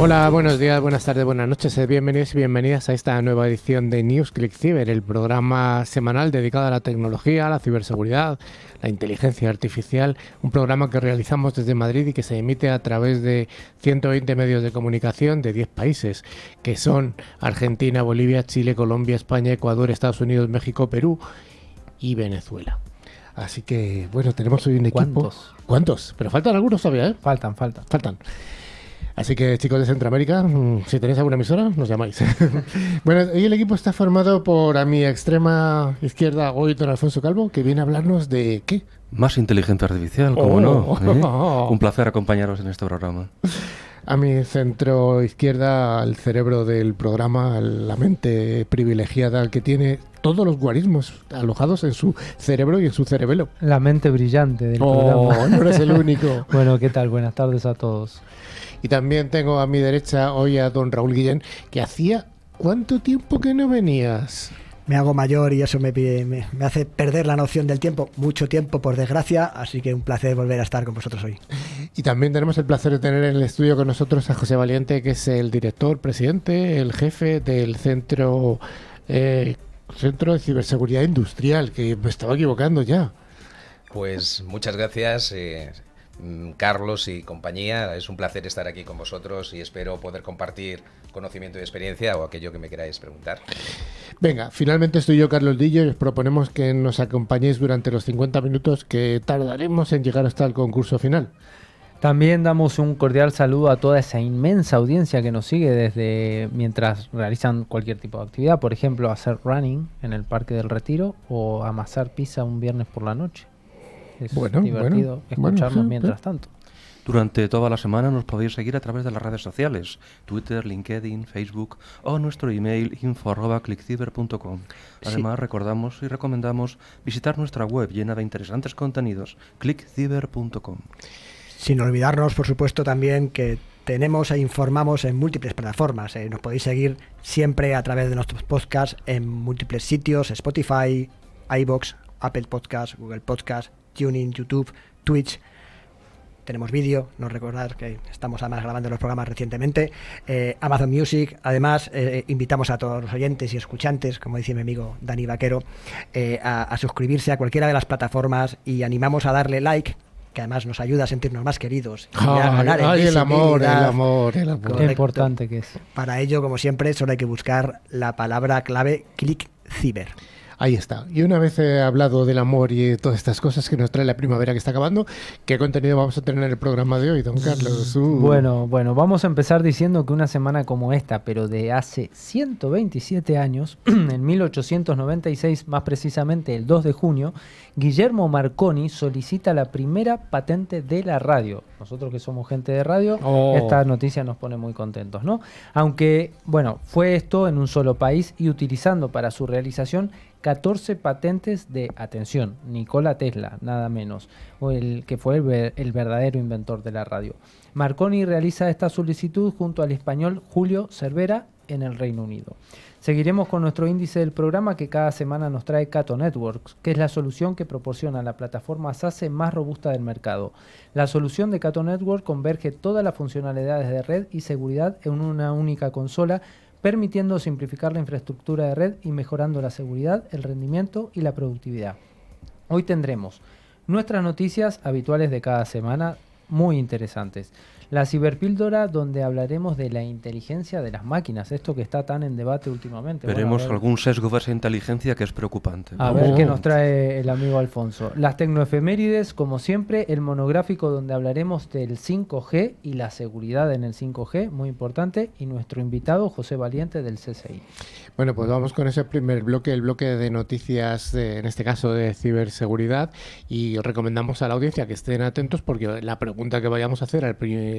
Hola, buenos días, buenas tardes, buenas noches. Bienvenidos y bienvenidas a esta nueva edición de News Click Cyber, el programa semanal dedicado a la tecnología, a la ciberseguridad, la inteligencia artificial, un programa que realizamos desde Madrid y que se emite a través de 120 medios de comunicación de 10 países, que son Argentina, Bolivia, Chile, Colombia, España, Ecuador, Estados Unidos, México, Perú y Venezuela. Así que, bueno, tenemos hoy un equipo. ¿Cuántos? Pero faltan algunos todavía, ¿eh? Faltan. Así que, chicos de Centroamérica, si tenéis alguna emisora, nos llamáis. Bueno, hoy el equipo está formado por, a mi extrema izquierda, hoy don Alfonso Calvo, que viene a hablarnos de ¿qué? Más inteligencia artificial, ¿cómo no? ¿Eh? Un placer acompañaros en este programa. A mi centro izquierda, el cerebro del programa, la mente privilegiada que tiene todos los guarismos alojados en su cerebro y en su cerebelo. La mente brillante del programa. No eres el único. Bueno, ¿qué tal? Buenas tardes a todos. Y también tengo a mi derecha hoy a don Raúl Guillén, que hacía ¿cuánto tiempo que no venías? Me hago mayor y eso me hace perder la noción del tiempo, mucho tiempo por desgracia, así que un placer volver a estar con vosotros hoy. Y también tenemos el placer de tener en el estudio con nosotros a José Valiente, que es el director, presidente, el jefe del Centro de Ciberseguridad Industrial, que me estaba equivocando ya. Pues muchas gracias, Carlos y compañía. Es un placer estar aquí con vosotros y espero poder compartir conocimiento y experiencia o aquello que me queráis preguntar. Venga, finalmente estoy yo, Carlos Dillo, y os proponemos que nos acompañéis durante los 50 minutos que tardaremos en llegar hasta el concurso final. También damos un cordial saludo a toda esa inmensa audiencia que nos sigue desde mientras realizan cualquier tipo de actividad, por ejemplo, hacer running en el Parque del Retiro o amasar pizza un viernes por la noche. Es divertido escucharnos mientras tanto. Durante toda la semana nos podéis seguir a través de las redes sociales, Twitter, LinkedIn, Facebook o nuestro email info@clickcyber.com. Además, recordamos y recomendamos visitar nuestra web llena de interesantes contenidos, clickcyber.com. Sin olvidarnos, por supuesto, también que tenemos e informamos en múltiples plataformas. Nos podéis seguir siempre a través de nuestros podcasts en múltiples sitios, Spotify, iVoox, Apple Podcasts, Google Podcasts, TuneIn, YouTube, Twitch. Tenemos vídeo, no recordar que estamos además grabando los programas recientemente, Amazon Music. Además, invitamos a todos los oyentes y escuchantes, como dice mi amigo Dani Vaquero, a suscribirse a cualquiera de las plataformas y animamos a darle like, que además nos ayuda a sentirnos más queridos. El amor. Qué importante que es. Para ello, como siempre, solo hay que buscar la palabra clave ClickCyber. Ahí está. Y una vez he hablado del amor y todas estas cosas que nos trae la primavera que está acabando, ¿qué contenido vamos a tener en el programa de hoy, don Carlos? Bueno, vamos a empezar diciendo que una semana como esta, pero de hace 127 años, en 1896, más precisamente el 2 de junio, Guillermo Marconi solicita la primera patente de la radio. Nosotros que somos gente de radio, esta noticia nos pone muy contentos, ¿no? Aunque, fue esto en un solo país y utilizando para su realización 14 patentes de, atención, Nikola Tesla, nada menos, o el que fue el verdadero inventor de la radio. Marconi realiza esta solicitud junto al español Julio Cervera en el Reino Unido. Seguiremos con nuestro índice del programa que cada semana nos trae Cato Networks, que es la solución que proporciona la plataforma SASE más robusta del mercado. La solución de Cato Network converge todas las funcionalidades de red y seguridad en una única consola, permitiendo simplificar la infraestructura de red y mejorando la seguridad, el rendimiento y la productividad. Hoy tendremos nuestras noticias habituales de cada semana, muy interesantes. La ciberpíldora, donde hablaremos de la inteligencia de las máquinas, esto que está tan en debate últimamente. Veremos algún sesgo de esa inteligencia que es preocupante. A ver qué nos trae el amigo Alfonso. Las tecnoefemérides, como siempre, el monográfico donde hablaremos del 5G y la seguridad en el 5G, muy importante, y nuestro invitado, José Valiente, del CSI. Bueno, pues vamos con ese primer bloque, el bloque de noticias, en este caso de ciberseguridad, y recomendamos a la audiencia que estén atentos porque la pregunta que vayamos a hacer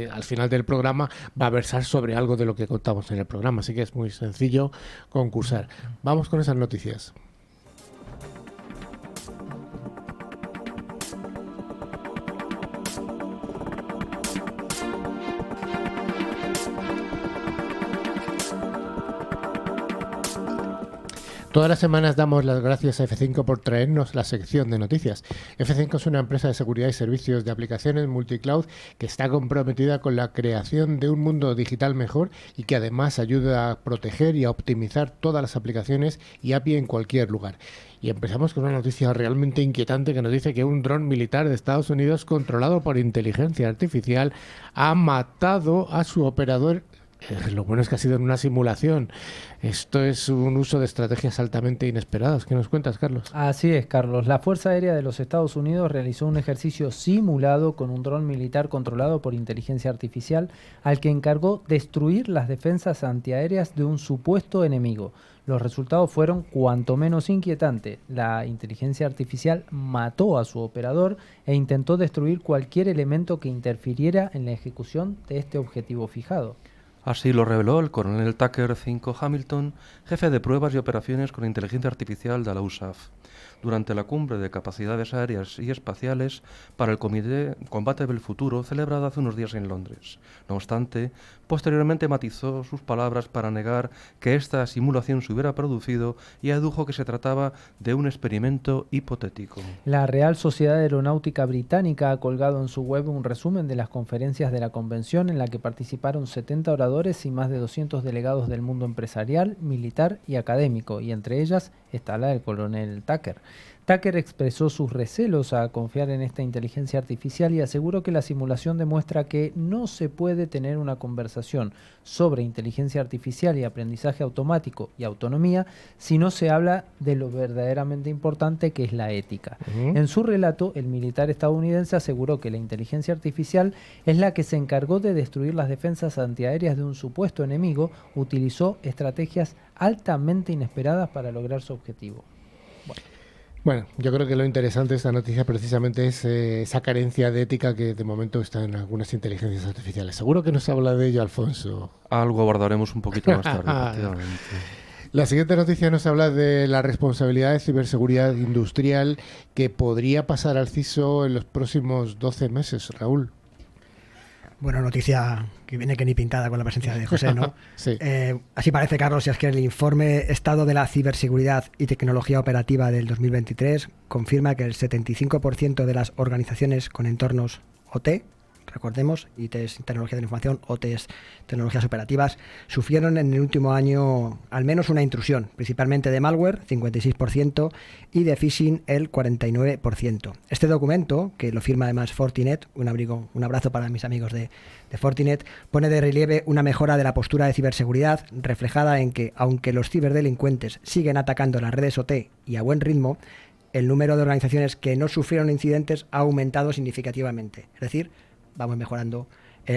al final del programa va a versar sobre algo de lo que contamos en el programa, así que es muy sencillo concursar. Vamos con esas noticias. Todas las semanas damos las gracias a F5 por traernos la sección de noticias. F5 es una empresa de seguridad y servicios de aplicaciones multicloud que está comprometida con la creación de un mundo digital mejor y que además ayuda a proteger y a optimizar todas las aplicaciones y API en cualquier lugar. Y empezamos con una noticia realmente inquietante que nos dice que un dron militar de Estados Unidos controlado por inteligencia artificial ha matado a su operador. Lo bueno es que ha sido en una simulación. Esto es un uso de estrategias altamente inesperadas. ¿Qué nos cuentas, Carlos? Así es, Carlos. La Fuerza Aérea de los Estados Unidos realizó un ejercicio simulado con un dron militar controlado por inteligencia artificial al que encargó destruir las defensas antiaéreas de un supuesto enemigo. Los resultados fueron cuanto menos inquietantes. La inteligencia artificial mató a su operador e intentó destruir cualquier elemento que interfiriera en la ejecución de este objetivo fijado. Así lo reveló el coronel Tucker V. Hamilton, jefe de pruebas y operaciones con inteligencia artificial de la USAF, durante la cumbre de capacidades aéreas y espaciales para el Comité Combate del Futuro celebrada hace unos días en Londres. No obstante, posteriormente matizó sus palabras para negar que esta simulación se hubiera producido y adujo que se trataba de un experimento hipotético. La Real Sociedad Aeronáutica Británica ha colgado en su web un resumen de las conferencias de la convención en la que participaron 70 oradores y más de 200 delegados del mundo empresarial, militar y académico, y entre ellas está la del coronel Tucker. Tucker expresó sus recelos a confiar en esta inteligencia artificial y aseguró que la simulación demuestra que no se puede tener una conversación sobre inteligencia artificial y aprendizaje automático y autonomía si no se habla de lo verdaderamente importante que es la ética. En su relato, el militar estadounidense aseguró que la inteligencia artificial es la que se encargó de destruir las defensas antiaéreas de un supuesto enemigo, utilizó estrategias altamente inesperadas para lograr su objetivo. Bueno, yo creo que lo interesante de esta noticia precisamente es esa carencia de ética que de momento está en algunas inteligencias artificiales. Seguro que nos habla de ello, Alfonso. Algo abordaremos un poquito más tarde, efectivamente. La siguiente noticia nos habla de la responsabilidad de ciberseguridad industrial que podría pasar al CISO en los próximos 12 meses, Raúl. Bueno, noticia que viene que ni pintada con la presencia de José, ¿no? Sí. Así parece, Carlos, si es que el informe Estado de la Ciberseguridad y Tecnología Operativa del 2023 confirma que el 75% de las organizaciones con entornos OT, recordemos, IT es tecnología de la información, OT es tecnologías operativas, sufrieron en el último año al menos una intrusión, principalmente de malware, 56%, y de phishing, el 49%. Este documento, que lo firma además Fortinet, un abrazo para mis amigos de Fortinet, pone de relieve una mejora de la postura de ciberseguridad, reflejada en que, aunque los ciberdelincuentes siguen atacando las redes OT y a buen ritmo, el número de organizaciones que no sufrieron incidentes ha aumentado significativamente. Es decir, vamos mejorando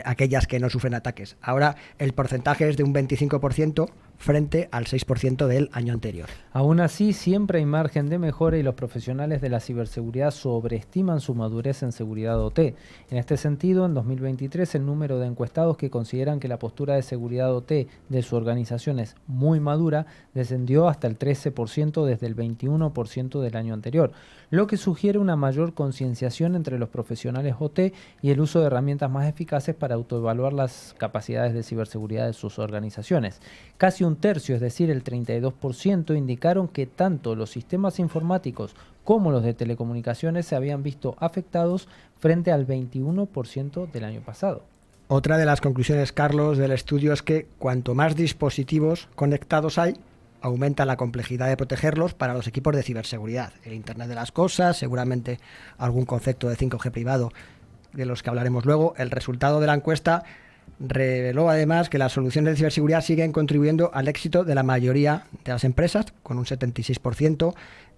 aquellas que no sufren ataques. Ahora el porcentaje es de un 25% frente al 6% del año anterior. Aún así, siempre hay margen de mejora y los profesionales de la ciberseguridad sobreestiman su madurez en seguridad OT. En este sentido, en 2023 el número de encuestados que consideran que la postura de seguridad OT de su organización es muy madura descendió hasta el 13% desde el 21% del año anterior, lo que sugiere una mayor concienciación entre los profesionales OT y el uso de herramientas más eficaces para autoevaluar las capacidades de ciberseguridad de sus organizaciones. Casi un tercio, es decir, el 32%, indicaron que tanto los sistemas informáticos como los de telecomunicaciones se habían visto afectados frente al 21% del año pasado. Otra de las conclusiones, Carlos, del estudio es que cuanto más dispositivos conectados hay, aumenta la complejidad de protegerlos para los equipos de ciberseguridad. El Internet de las Cosas, seguramente algún concepto de 5G privado de los que hablaremos luego. El resultado de la encuesta reveló además que las soluciones de ciberseguridad siguen contribuyendo al éxito de la mayoría de las empresas, con un 76%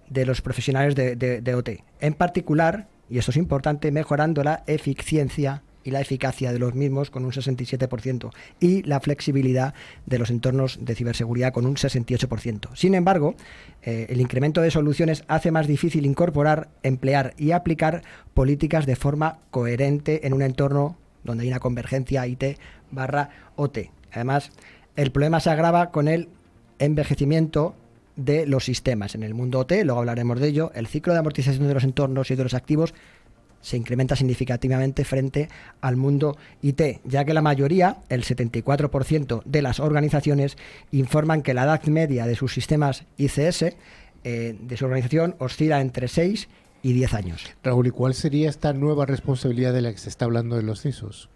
de los profesionales de OT. En particular, y esto es importante, mejorando la eficiencia y la eficacia de los mismos con un 67% y la flexibilidad de los entornos de ciberseguridad con un 68%. Sin embargo, el incremento de soluciones hace más difícil incorporar, emplear y aplicar políticas de forma coherente en un entorno donde hay una convergencia IT/OT. Además, el problema se agrava con el envejecimiento de los sistemas. En el mundo OT, luego hablaremos de ello, el ciclo de amortización de los entornos y de los activos se incrementa significativamente frente al mundo IT, ya que la mayoría, el 74% de las organizaciones, informan que la edad media de sus sistemas ICS de su organización oscila entre 6 y 10 años. Raúl, ¿y cuál sería esta nueva responsabilidad de la que se está hablando de los CISOs?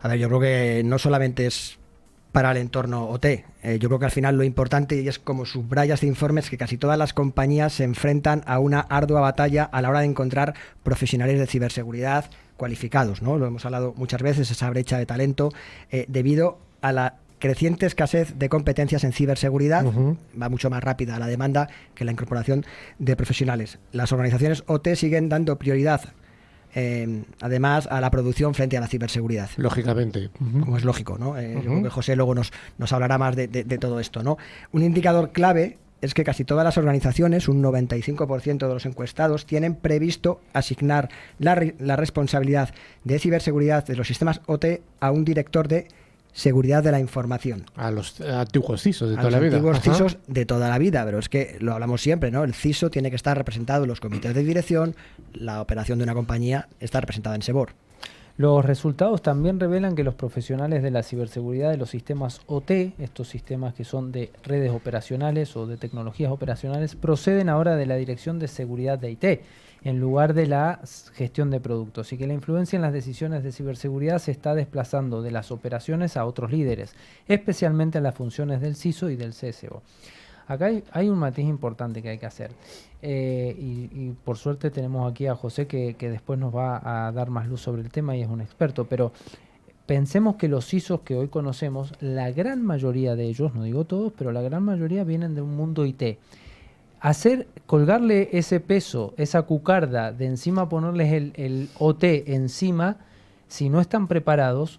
A ver, yo creo que no solamente es para el entorno OT. Yo creo que al final lo importante, y es como subraya este informe, es que casi todas las compañías se enfrentan a una ardua batalla a la hora de encontrar profesionales de ciberseguridad cualificados, ¿no? Lo hemos hablado muchas veces, esa brecha de talento, debido a la creciente escasez de competencias en ciberseguridad. Va mucho más rápida la demanda que la incorporación de profesionales. Las organizaciones OT siguen dando prioridad además a la producción frente a la ciberseguridad. Lógicamente. Como es lógico, ¿no? Yo creo que José luego nos hablará más de todo esto, ¿no? Un indicador clave es que casi todas las organizaciones, un 95% de los encuestados, tienen previsto asignar la responsabilidad de ciberseguridad de los sistemas OT a un director de seguridad de la información. A los antiguos CISOs de toda la vida. A los antiguos CISOs de toda la vida, pero es que lo hablamos siempre, ¿no? El CISO tiene que estar representado en los comités de dirección, la operación de una compañía está representada en SEBOR. Los resultados también revelan que los profesionales de la ciberseguridad de los sistemas OT, estos sistemas que son de redes operacionales o de tecnologías operacionales, proceden ahora de la Dirección de Seguridad de IT, en lugar de la gestión de productos, y que la influencia en las decisiones de ciberseguridad se está desplazando de las operaciones a otros líderes, especialmente en las funciones del CISO y del CSO. Acá hay un matiz importante que hay que hacer, y por suerte tenemos aquí a José que después nos va a dar más luz sobre el tema y es un experto, pero pensemos que los CISOs que hoy conocemos, la gran mayoría de ellos, no digo todos, pero la gran mayoría vienen de un mundo IT. Colgarle ese peso, esa cucarda de encima, ponerles el OT encima, si no están preparados,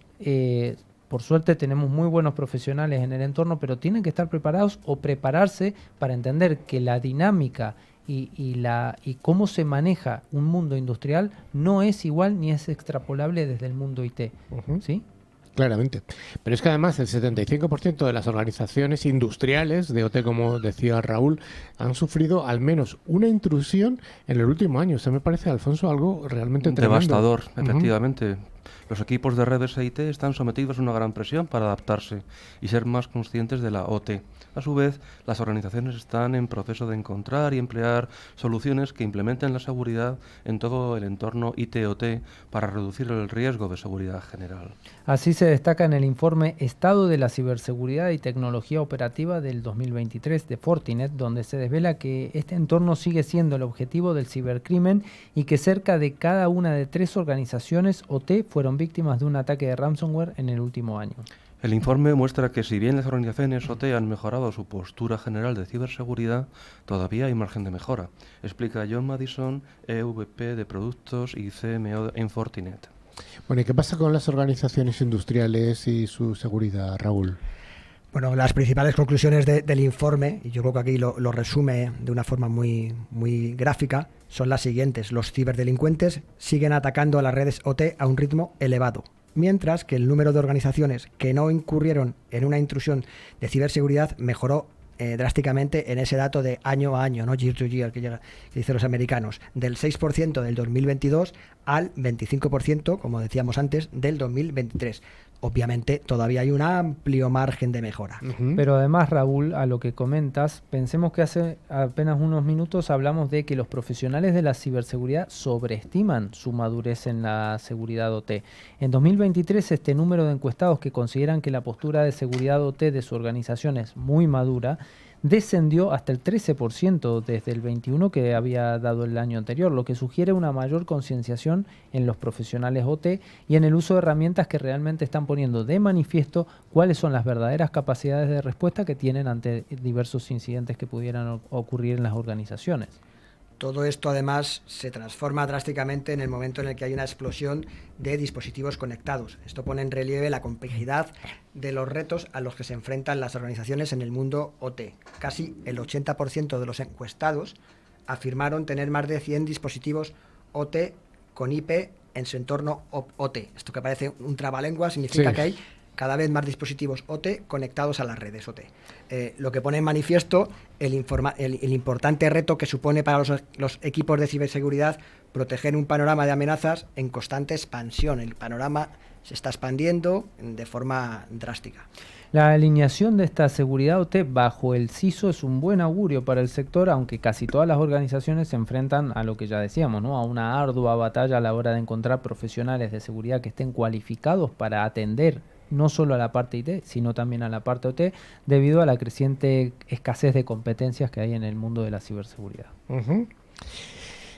por suerte tenemos muy buenos profesionales en el entorno, pero tienen que estar preparados o prepararse para entender que la dinámica y cómo se maneja un mundo industrial no es igual ni es extrapolable desde el mundo IT. ¿Sí? Claramente. Pero es que además el 75% de las organizaciones industriales de OT, como decía Raúl, han sufrido al menos una intrusión en el último año. Eso me parece, Alfonso, algo realmente tremendo. Devastador, efectivamente. Los equipos de redes IT están sometidos a una gran presión para adaptarse y ser más conscientes de la OT. A su vez, las organizaciones están en proceso de encontrar y emplear soluciones que implementen la seguridad en todo el entorno IT-OT para reducir el riesgo de seguridad general. Así se destaca en el informe Estado de la Ciberseguridad y Tecnología Operativa del 2023 de Fortinet, donde se desvela que este entorno sigue siendo el objetivo del cibercrimen y que cerca de cada una de 3 organizaciones OT fueron víctimas de un ataque de ransomware en el último año. El informe muestra que si bien las organizaciones OT han mejorado su postura general de ciberseguridad, todavía hay margen de mejora, explica John Madison, EVP de Productos y CMO en Fortinet. Bueno, ¿y qué pasa con las organizaciones industriales y su seguridad, Raúl? Bueno, las principales conclusiones del informe, y yo creo que aquí lo resume de una forma muy gráfica, son las siguientes. Los ciberdelincuentes siguen atacando a las redes OT a un ritmo elevado, mientras que el número de organizaciones que no incurrieron en una intrusión de ciberseguridad mejoró drásticamente en ese dato de año a año, ¿no? Year to year, que dicen los americanos, del 6% del 2022 al 25%, como decíamos antes, del 2023. Obviamente todavía hay un amplio margen de mejora. Pero además, Raúl, a lo que comentas, pensemos que hace apenas unos minutos hablamos de que los profesionales de la ciberseguridad sobreestiman su madurez en la seguridad OT. En 2023, este número de encuestados que consideran que la postura de seguridad OT de su organización es muy madura, descendió hasta el 13% desde el 21% que había dado el año anterior, lo que sugiere una mayor concienciación en los profesionales OT y en el uso de herramientas que realmente están poniendo de manifiesto cuáles son las verdaderas capacidades de respuesta que tienen ante diversos incidentes que pudieran ocurrir en las organizaciones. Todo esto además se transforma drásticamente en el momento en el que hay una explosión de dispositivos conectados. Esto pone en relieve la complejidad de los retos a los que se enfrentan las organizaciones en el mundo OT. Casi el 80% de los encuestados afirmaron tener más de 100 dispositivos OT con IP en su entorno OT. Esto que parece un trabalengua significa que hay cada vez más dispositivos OT conectados a las redes OT. Lo que pone en manifiesto el importante reto que supone para los equipos de ciberseguridad proteger un panorama de amenazas en constante expansión. El panorama se está expandiendo de forma drástica. La alineación de esta seguridad OT bajo el CISO es un buen augurio para el sector, aunque casi todas las organizaciones se enfrentan a lo que ya decíamos, ¿no? A una ardua batalla a la hora de encontrar profesionales de seguridad que estén cualificados para atender no solo a la parte IT, sino también a la parte OT, debido a la creciente escasez de competencias que hay en el mundo de la ciberseguridad.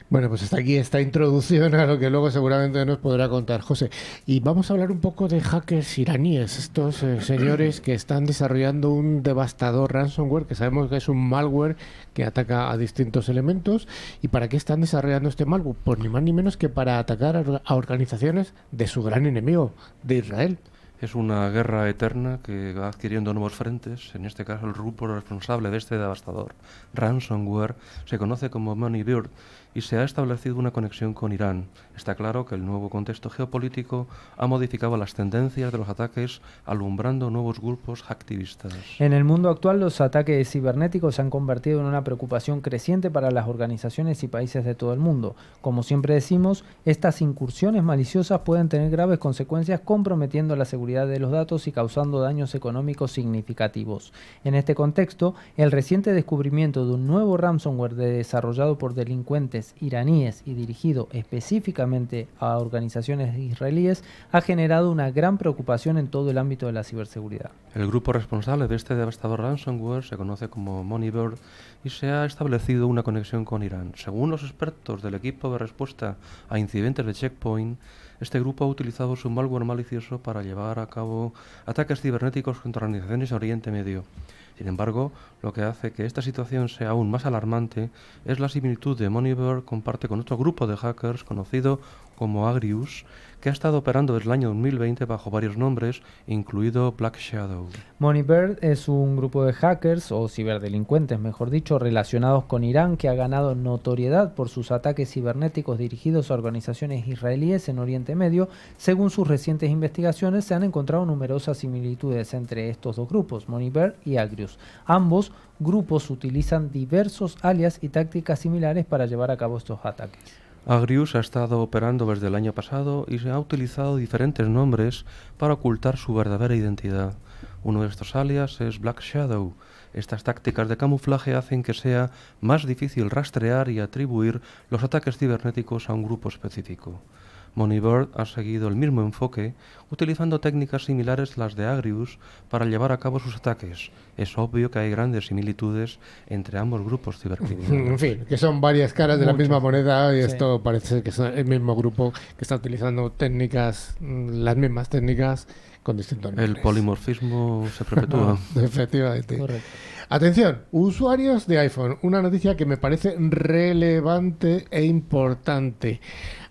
Bueno, pues hasta aquí esta introducción a lo que luego seguramente nos podrá contar José. Y vamos a hablar un poco de hackers iraníes, estos señores que están desarrollando un devastador ransomware, que sabemos que es un malware que ataca a distintos elementos. ¿Y para qué están desarrollando este malware? Pues ni más ni menos que para atacar a organizaciones de su gran enemigo, de Israel. Es una guerra eterna que va adquiriendo nuevos frentes. En este caso, el grupo responsable de este devastador ransomware se conoce como Moneybird y se ha establecido una conexión con Irán. Está claro que el nuevo contexto geopolítico ha modificado las tendencias de los ataques, alumbrando nuevos grupos hacktivistas. En el mundo actual, los ataques cibernéticos se han convertido en una preocupación creciente para las organizaciones y países de todo el mundo. Como siempre decimos, estas incursiones maliciosas pueden tener graves consecuencias, comprometiendo la seguridad de los datos y causando daños económicos significativos. En este contexto, el reciente descubrimiento de un nuevo ransomware desarrollado por delincuentes iraníes y dirigido específicamente a organizaciones israelíes ha generado una gran preocupación en todo el ámbito de la ciberseguridad. El grupo responsable de este devastador ransomware se conoce como Moneybird y se ha establecido una conexión con Irán. Según los expertos del equipo de respuesta a incidentes de Checkpoint, este grupo ha utilizado su malware malicioso para llevar a cabo ataques cibernéticos contra organizaciones en Oriente Medio. Sin embargo, lo que hace que esta situación sea aún más alarmante es la similitud de Moneybird comparte con otro grupo de hackers conocido como Agrius, que ha estado operando desde el año 2020 bajo varios nombres, incluido Black Shadow. Moneybird es un grupo de hackers, o ciberdelincuentes mejor dicho, relacionados con Irán, que ha ganado notoriedad por sus ataques cibernéticos dirigidos a organizaciones israelíes en Oriente Medio. Según sus recientes investigaciones, se han encontrado numerosas similitudes entre estos dos grupos, Moneybird y Agrius. Ambos grupos utilizan diversos alias y tácticas similares para llevar a cabo estos ataques. Agrius ha estado operando desde el año pasado y se ha utilizado diferentes nombres para ocultar su verdadera identidad. Uno de estos alias es Black Shadow. Estas tácticas de camuflaje hacen que sea más difícil rastrear y atribuir los ataques cibernéticos a un grupo específico. Moneybird ha seguido el mismo enfoque, utilizando técnicas similares a las de Agrius para llevar a cabo sus ataques. Es obvio que hay grandes similitudes entre ambos grupos cibercriminales. En fin, que son varias caras de la misma moneda y esto parece ser que es el mismo grupo que está utilizando técnicas, las mismas técnicas con distintos nombres. El polimorfismo se perpetúa. Efectivamente. Correcto. Atención, usuarios de iPhone, una noticia que me parece relevante e importante.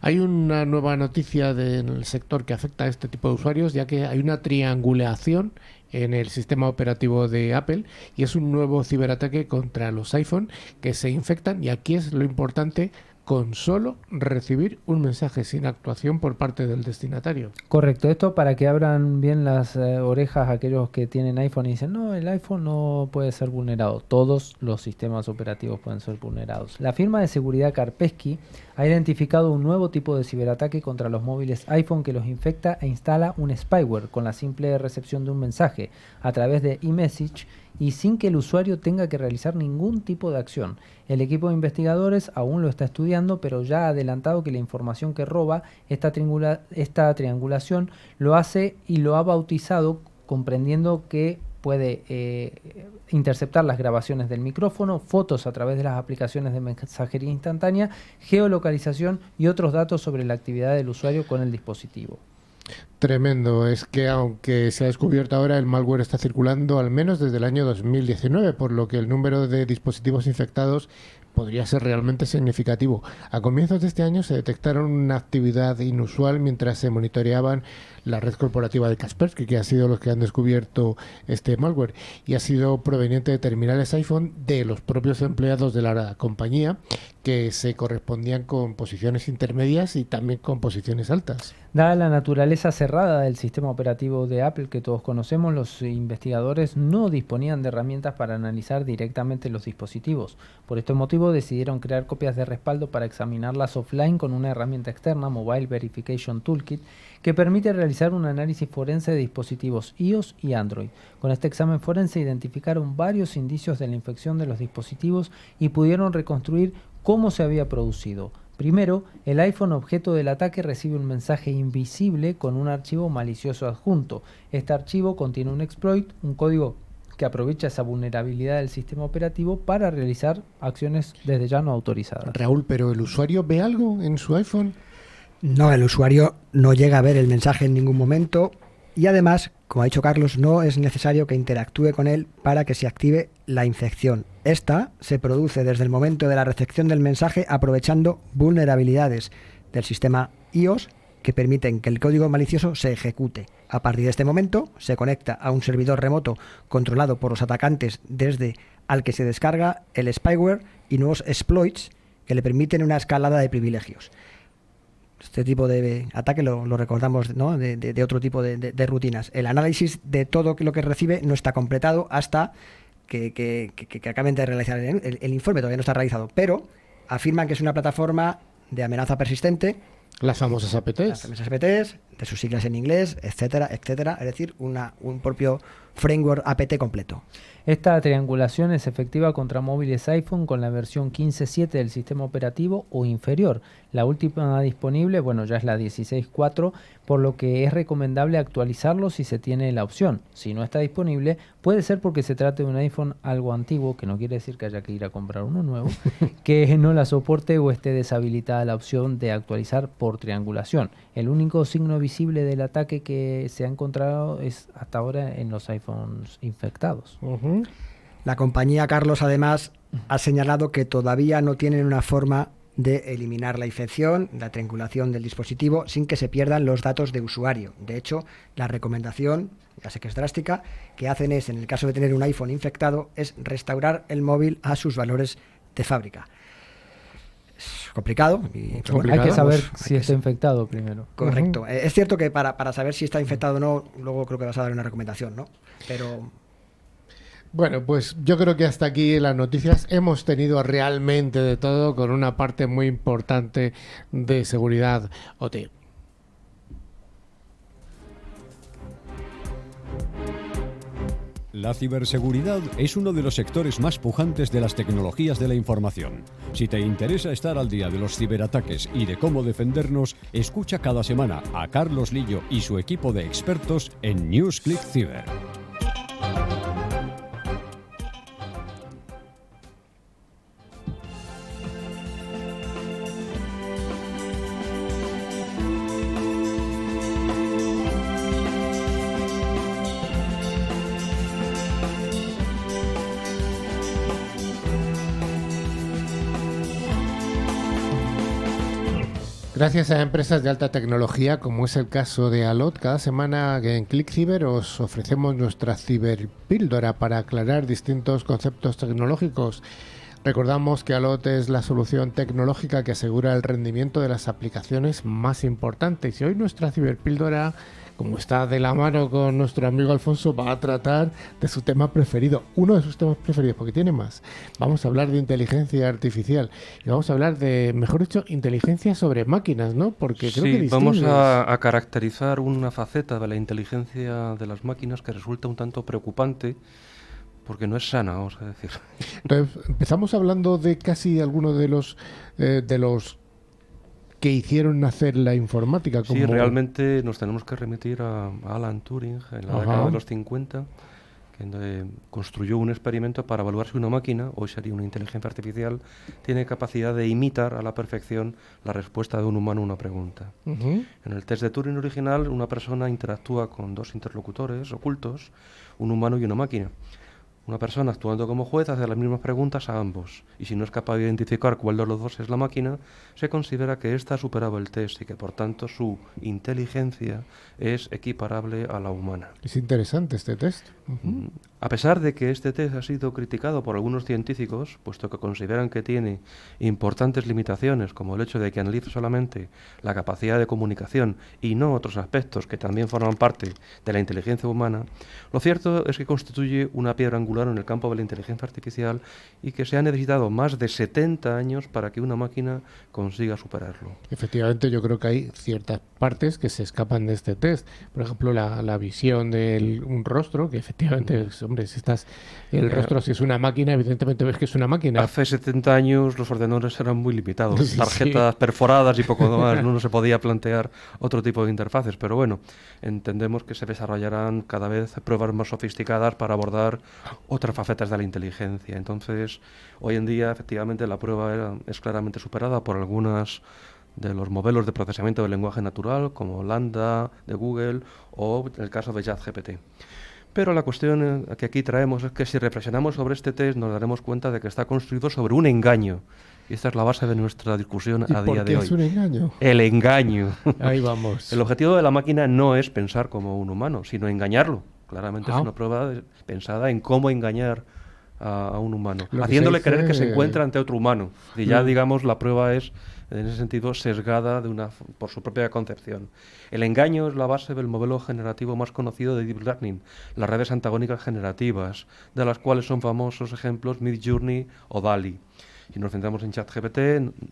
Hay una nueva noticia del sector que afecta a este tipo de usuarios, ya que hay una triangulación en el sistema operativo de Apple y es un nuevo ciberataque contra los iPhone que se infectan, y aquí es lo importante, con solo recibir un mensaje, sin actuación por parte del destinatario. Correcto, esto para que abran bien las orejas aquellos que tienen iPhone y dicen, no, el iPhone no puede ser vulnerado. Todos los sistemas operativos pueden ser vulnerados. La firma de seguridad Kaspersky ha identificado un nuevo tipo de ciberataque contra los móviles iPhone que los infecta e instala un spyware con la simple recepción de un mensaje a través de eMessage y sin que el usuario tenga que realizar ningún tipo de acción. El equipo de investigadores aún lo está estudiando, pero ya ha adelantado que la información que roba esta triangulación lo hace y lo ha bautizado, comprendiendo que puede interceptar las grabaciones del micrófono, fotos a través de las aplicaciones de mensajería instantánea, geolocalización y otros datos sobre la actividad del usuario con el dispositivo. Tremendo, es que aunque se ha descubierto ahora, el malware está circulando al menos desde el año 2019, por lo que el número de dispositivos infectados podría ser realmente significativo. A comienzos de este año se detectaron una actividad inusual mientras se monitoreaban la red corporativa de Kaspersky, que ha sido los que han descubierto este malware, y ha sido proveniente de terminales iPhone de los propios empleados de la compañía, que se correspondían con posiciones intermedias y también con posiciones altas. Dada la naturaleza cerrada cerrada del sistema operativo de Apple que todos conocemos, los investigadores no disponían de herramientas para analizar directamente los dispositivos. Por este motivo decidieron crear copias de respaldo para examinarlas offline con una herramienta externa, Mobile Verification Toolkit, que permite realizar un análisis forense de dispositivos iOS y Android. Con este examen forense identificaron varios indicios de la infección de los dispositivos y pudieron reconstruir cómo se había producido. Primero, el iPhone objeto del ataque recibe un mensaje invisible con un archivo malicioso adjunto. Este archivo contiene un exploit, un código que aprovecha esa vulnerabilidad del sistema operativo para realizar acciones desde ya no autorizadas. Raúl, ¿pero el usuario ve algo en su iPhone? No, el usuario no llega a ver el mensaje en ningún momento y además, como ha dicho Carlos, no es necesario que interactúe con él para que se active la infección. Esta se produce desde el momento de la recepción del mensaje aprovechando vulnerabilidades del sistema iOS que permiten que el código malicioso se ejecute. A partir de este momento se conecta a un servidor remoto controlado por los atacantes desde al que se descarga el spyware y nuevos exploits que le permiten una escalada de privilegios. Este tipo de ataque lo recordamos, ¿no? de otro tipo de rutinas. El análisis de todo lo que recibe no está completado hasta que acaben de realizar el informe, todavía no está realizado, pero afirman que es una plataforma de amenaza persistente. Las famosas APTs. Las famosas APTs, de sus siglas en inglés, etcétera, etcétera. Es decir, un propio framework APT completo. Esta triangulación es efectiva contra móviles iPhone con la versión 15.7 del sistema operativo o inferior. La última disponible, bueno, ya es la 16.4, por lo que es recomendable actualizarlo si se tiene la opción. Si no está disponible, puede ser porque se trate de un iPhone algo antiguo, que no quiere decir que haya que ir a comprar uno nuevo, que no la soporte o esté deshabilitada la opción de actualizar por triangulación. El único signo visible del ataque que se ha encontrado es hasta ahora en los iPhones infectados. La compañía, Carlos, además, ha señalado que todavía no tienen una forma de eliminar la infección, la triangulación del dispositivo, sin que se pierdan los datos de usuario. De hecho, la recomendación, ya sé que es drástica, que hacen es, en el caso de tener un iPhone infectado, es restaurar el móvil a sus valores de fábrica. Es complicado. Hay que saber si está infectado primero. Correcto. Es cierto que para saber si está infectado o no, luego creo que vas a dar una recomendación, ¿no? Pero... Bueno, pues yo creo que hasta aquí las noticias hemos tenido realmente de todo, con una parte muy importante de seguridad OT. La ciberseguridad es uno de los sectores más pujantes de las tecnologías de la información. Si te interesa estar al día de los ciberataques y de cómo defendernos, escucha cada semana a Carlos Lillo y su equipo de expertos en NewsClick Cyber. Gracias a empresas de alta tecnología, como es el caso de Alot, cada semana en ClickCiber os ofrecemos nuestra ciberpíldora para aclarar distintos conceptos tecnológicos. Recordamos que Alot es la solución tecnológica que asegura el rendimiento de las aplicaciones más importantes. Y hoy nuestra ciberpíldora, como está de la mano con nuestro amigo Alfonso, va a tratar de su tema preferido, uno de sus temas preferidos, porque tiene más. Vamos a hablar de inteligencia artificial y vamos a hablar de, mejor dicho, inteligencia sobre máquinas, ¿no? Porque creo que vamos a caracterizar una faceta de la inteligencia de las máquinas que resulta un tanto preocupante, porque no es sana, vamos a decir. Entonces, empezamos hablando de casi algunos de los que hicieron nacer la informática. Como... Sí, realmente nos tenemos que remitir a Alan Turing en la década de los 50, que construyó un experimento para evaluar si una máquina, hoy sería una inteligencia artificial, tiene capacidad de imitar a la perfección la respuesta de un humano a una pregunta. En el test de Turing original, una persona interactúa con dos interlocutores ocultos, un humano y una máquina. Una persona actuando como juez hace las mismas preguntas a ambos, y si no es capaz de identificar cuál de los dos es la máquina, se considera que ésta ha superado el test y que por tanto su inteligencia es equiparable a la humana. Es interesante este test. A pesar de que este test ha sido criticado por algunos científicos, puesto que consideran que tiene importantes limitaciones, como el hecho de que analiza solamente la capacidad de comunicación y no otros aspectos que también forman parte de la inteligencia humana, lo cierto es que constituye una piedra angular en el campo de la inteligencia artificial y que se ha necesitado más de 70 años para que una máquina consiga superarlo. Efectivamente, yo creo que hay ciertas partes que se escapan de este test. Por ejemplo, la visión de un rostro, que efectivamente, hombre, si estás el rostro, si es una máquina, evidentemente ves que es una máquina. Hace 70 años los ordenadores eran muy limitados, Sí, tarjetas perforadas y poco más, no se podía plantear otro tipo de interfaces, pero bueno, entendemos que se desarrollarán cada vez pruebas más sofisticadas para abordar otras facetas de la inteligencia. Entonces, hoy en día, efectivamente, la prueba es claramente superada por algunas de los modelos de procesamiento del lenguaje natural, como Lambda de Google o el caso de ChatGPT. Pero la cuestión que aquí traemos es que si reflexionamos sobre este test nos daremos cuenta de que está construido sobre un engaño. Y esta es la base de nuestra discusión a día de hoy. ¿Es un engaño? El engaño. Ahí vamos. El objetivo de la máquina no es pensar como un humano, sino engañarlo. Claramente es una prueba pensada en cómo engañar a un humano, haciéndole creer que se encuentra ante otro humano. Y ya, digamos, la prueba es, en ese sentido, sesgada por su propia concepción. El engaño es la base del modelo generativo más conocido de Deep Learning, las redes antagónicas generativas, de las cuales son famosos ejemplos Midjourney o DALL-E. Si nos centramos en ChatGPT,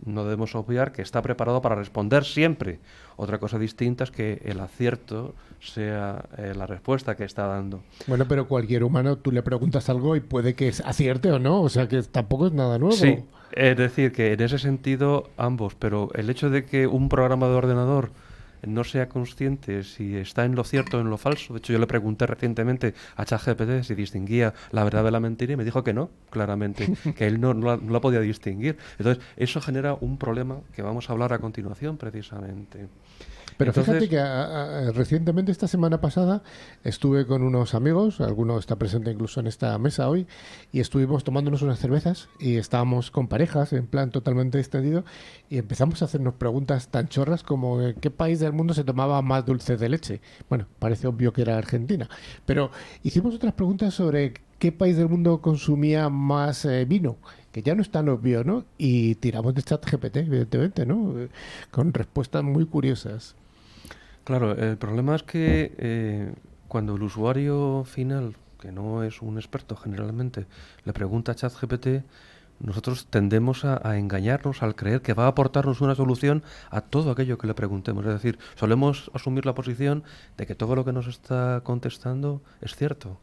no debemos obviar que está preparado para responder siempre. Otra cosa distinta es que el acierto sea la respuesta que está dando. Bueno, pero cualquier humano, tú le preguntas algo y puede que acierte o no, o sea que tampoco es nada nuevo. Sí, es decir, que en ese sentido ambos, pero el hecho de que un programa de ordenador no sea consciente si está en lo cierto o en lo falso. De hecho, yo le pregunté recientemente a ChatGPT si distinguía la verdad de la mentira y me dijo que no, claramente, que él no la podía distinguir. Entonces, eso genera un problema que vamos a hablar a continuación, precisamente. Pero entonces, fíjate que recientemente, esta semana pasada, estuve con unos amigos, alguno está presente incluso en esta mesa hoy, y estuvimos tomándonos unas cervezas y estábamos con parejas en plan totalmente extendido y empezamos a hacernos preguntas tan chorras como ¿en qué país del mundo se tomaba más dulce de leche? Bueno, parece obvio que era Argentina, pero hicimos otras preguntas sobre qué país del mundo consumía más vino, que ya no es tan obvio, ¿no? Y tiramos de ChatGPT, evidentemente, ¿no? Con respuestas muy curiosas. Claro, el problema es que cuando el usuario final, que no es un experto generalmente, le pregunta a ChatGPT, nosotros tendemos a engañarnos al creer que va a aportarnos una solución a todo aquello que le preguntemos. Es decir, solemos asumir la posición de que todo lo que nos está contestando es cierto,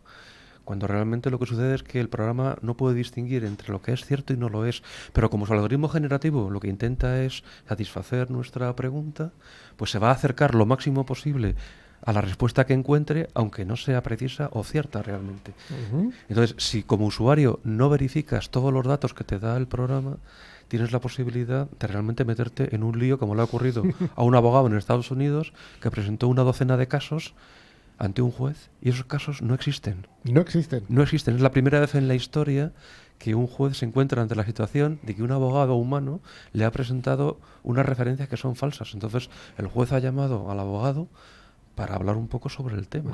cuando realmente lo que sucede es que el programa no puede distinguir entre lo que es cierto y no lo es. Pero como su algoritmo generativo lo que intenta es satisfacer nuestra pregunta, pues se va a acercar lo máximo posible a la respuesta que encuentre, aunque no sea precisa o cierta realmente. Entonces, si como usuario no verificas todos los datos que te da el programa, tienes la posibilidad de realmente meterte en un lío, como le ha ocurrido a un abogado en Estados Unidos que presentó una docena de casos ante un juez, y esos casos no existen. No existen. No existen. Es la primera vez en la historia que un juez se encuentra ante la situación de que un abogado humano le ha presentado unas referencias que son falsas. Entonces, el juez ha llamado al abogado para hablar un poco sobre el tema.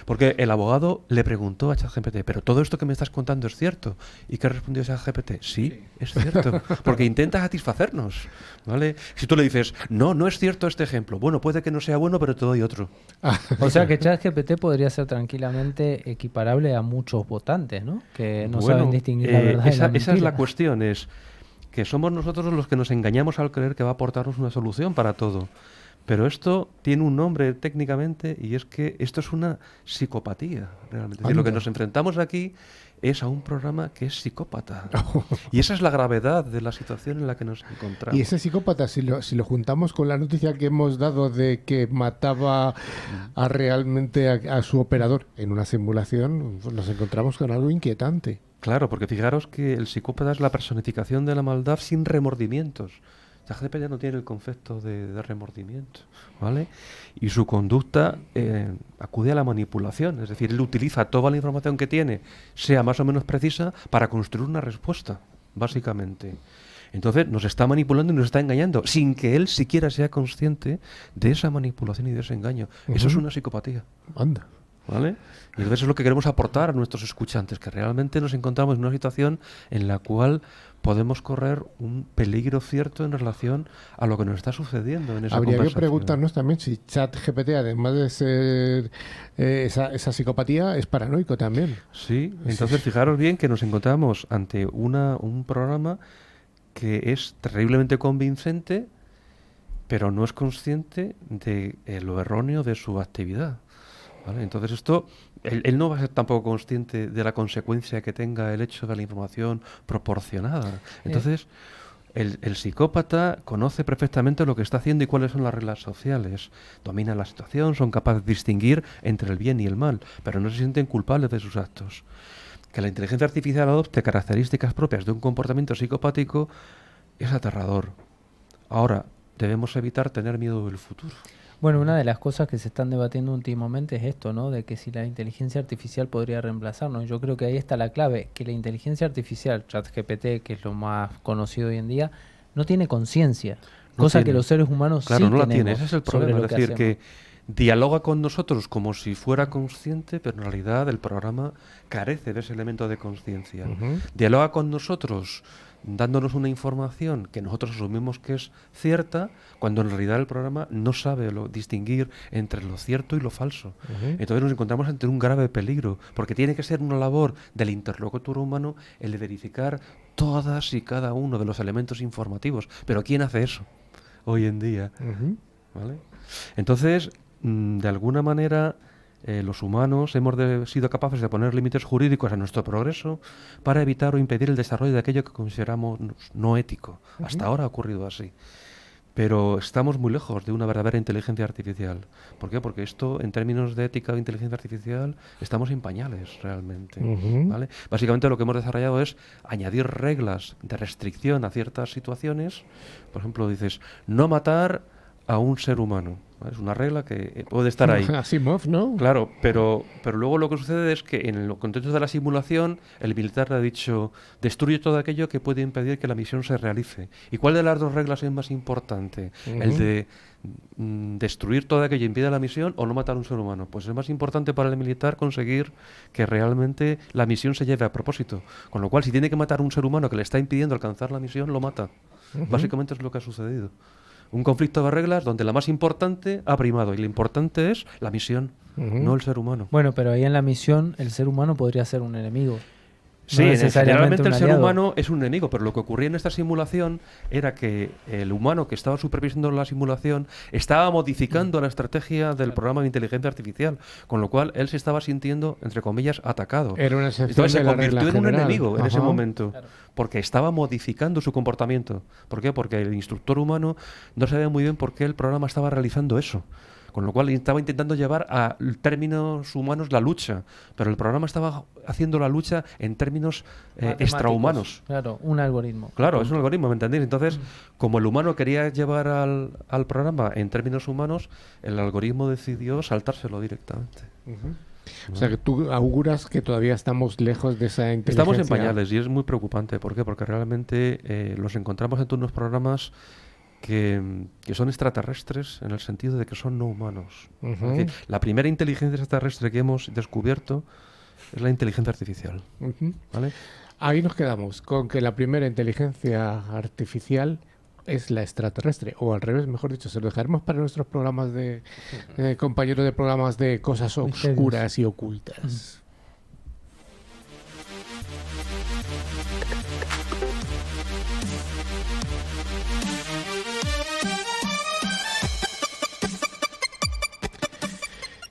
Porque el abogado le preguntó a ChatGPT, ¿pero todo esto que me estás contando es cierto? ¿Y qué respondió ChatGPT? Sí, es cierto. Porque intenta satisfacernos, ¿vale? Si tú le dices, no es cierto este ejemplo, bueno, puede que no sea bueno, pero te doy otro. O sea que ChatGPT podría ser tranquilamente equiparable a muchos votantes, ¿no? Que no saben distinguir la verdad de la mentira. Esa es la cuestión, es que somos nosotros los que nos engañamos al creer que va a aportarnos una solución para todo. Pero esto tiene un nombre técnicamente y es que esto es una psicopatía, realmente. Es decir, lo que nos enfrentamos aquí es a un programa que es psicópata. Y esa es la gravedad de la situación en la que nos encontramos. Y ese psicópata, si lo juntamos con la noticia que hemos dado de que mataba realmente a su operador en una simulación, pues nos encontramos con algo inquietante. Claro, porque fijaros que el psicópata es la personificación de la maldad sin remordimientos. ChatGPT no tiene el concepto de remordimiento, ¿vale? Y su conducta acude a la manipulación, es decir, él utiliza toda la información que tiene, sea más o menos precisa, para construir una respuesta, básicamente. Entonces nos está manipulando y nos está engañando, sin que él siquiera sea consciente de esa manipulación y de ese engaño. Eso es una psicopatía. Anda. ¿Vale? Y entonces eso es lo que queremos aportar a nuestros escuchantes, que realmente nos encontramos en una situación en la cual podemos correr un peligro cierto en relación a lo que nos está sucediendo en esa Habría que conversación. preguntarnos también si ChatGPT, además de ser esa psicopatía, es paranoico también. Sí, entonces fijaros bien que nos encontramos ante un programa que es terriblemente convincente, pero no es consciente de lo erróneo de su actividad. ¿Vale? Entonces esto, él no va a ser tampoco consciente de la consecuencia que tenga el hecho de la información proporcionada. Entonces, el psicópata conoce perfectamente lo que está haciendo y cuáles son las reglas sociales. Domina la situación, son capaces de distinguir entre el bien y el mal, pero no se sienten culpables de sus actos. Que la inteligencia artificial adopte características propias de un comportamiento psicopático es aterrador. Ahora, debemos evitar tener miedo del futuro. Bueno, una de las cosas que se están debatiendo últimamente es esto, ¿no? De que si la inteligencia artificial podría reemplazarnos. Yo creo que ahí está la clave, que la inteligencia artificial, ChatGPT, que es lo más conocido hoy en día, no tiene conciencia, cosa que los seres humanos claro, sí no la tenemos. tiene, ese es el problema, es decir, que dialoga con nosotros como si fuera consciente, pero en realidad el programa carece de ese elemento de conciencia. Dialoga con nosotros dándonos una información que nosotros asumimos que es cierta, cuando en realidad el programa no sabe distinguir entre lo cierto y lo falso. Entonces nos encontramos ante un grave peligro, porque tiene que ser una labor del interlocutor humano el de verificar todas y cada uno de los elementos informativos. Pero ¿quién hace eso hoy en día? ¿Vale? Entonces, de alguna manera, los humanos hemos sido capaces de poner límites jurídicos a nuestro progreso para evitar o impedir el desarrollo de aquello que consideramos no ético. Hasta ahora ha ocurrido así. Pero estamos muy lejos de una verdadera inteligencia artificial. ¿Por qué? Porque esto, en términos de ética de inteligencia artificial, estamos en pañales realmente. ¿Vale? Básicamente lo que hemos desarrollado es añadir reglas de restricción a ciertas situaciones. Por ejemplo, dices, no matar a un ser humano. ¿Vale? Es una regla que puede estar ahí. Asimov, ¿no? Claro, pero luego lo que sucede es que en el contexto de la simulación el militar le ha dicho, destruye todo aquello que puede impedir que la misión se realice. ¿Y cuál de las dos reglas es más importante? ¿El de destruir todo aquello que impide la misión o no matar a un ser humano? Pues es más importante para el militar conseguir que realmente la misión se lleve a propósito. Con lo cual, si tiene que matar a un ser humano que le está impidiendo alcanzar la misión, lo mata. Básicamente es lo que ha sucedido. Un conflicto de reglas donde la más importante ha primado y lo importante es la misión, no el ser humano. Bueno, pero ahí en la misión el ser humano podría ser un enemigo. Sí, no necesariamente generalmente el un ser aliado. humano es un enemigo, pero lo que ocurría en esta simulación era que el humano que estaba supervisando la simulación estaba modificando la estrategia del programa de inteligencia artificial, con lo cual él se estaba sintiendo, entre comillas, atacado. Era una excepción Entonces de se la convirtió regla en un general. enemigo en ese Ajá. momento, porque estaba modificando su comportamiento. ¿Por qué? Porque el instructor humano no sabía muy bien por qué el programa estaba realizando eso. Con lo cual estaba intentando llevar a términos humanos la lucha, pero el programa estaba haciendo la lucha en términos Matemáticos. extrahumanos. Claro, un algoritmo. Claro, es un algoritmo, ¿me entendéis? Entonces, como el humano quería llevar al programa en términos humanos, el algoritmo decidió saltárselo directamente. O sea, que tú auguras que todavía estamos lejos de esa inteligencia. Estamos en pañales y es muy preocupante. ¿Por qué? Porque realmente los encontramos en unos programas que son extraterrestres en el sentido de que son no humanos. Es decir, la primera inteligencia extraterrestre que hemos descubierto es la inteligencia artificial. ¿Vale? Ahí nos quedamos, con que la primera inteligencia artificial es la extraterrestre, o al revés, mejor dicho, se lo dejaremos para nuestros programas de compañeros de programas de cosas oscuras y ocultas.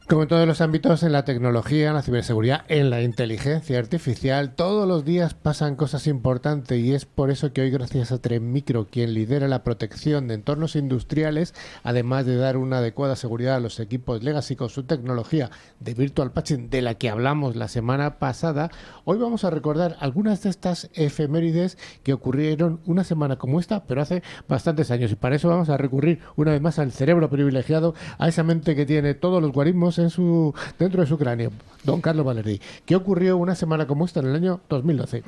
Como en todos los ámbitos, en la tecnología, en la ciberseguridad, en la inteligencia artificial, todos los días pasan cosas importantes y es por eso que hoy, gracias a Trend Micro, quien lidera la protección de entornos industriales, además de dar una adecuada seguridad a los equipos legacy con su tecnología de Virtual Patching, de la que hablamos la semana pasada, hoy vamos a recordar algunas de estas efemérides que ocurrieron una semana como esta, pero hace bastantes años. Y para eso vamos a recurrir una vez más al cerebro privilegiado, a esa mente que tiene todos los guarismos dentro de su cráneo. Don Carlos Valerdi, ¿qué ocurrió una semana como esta en el año 2012?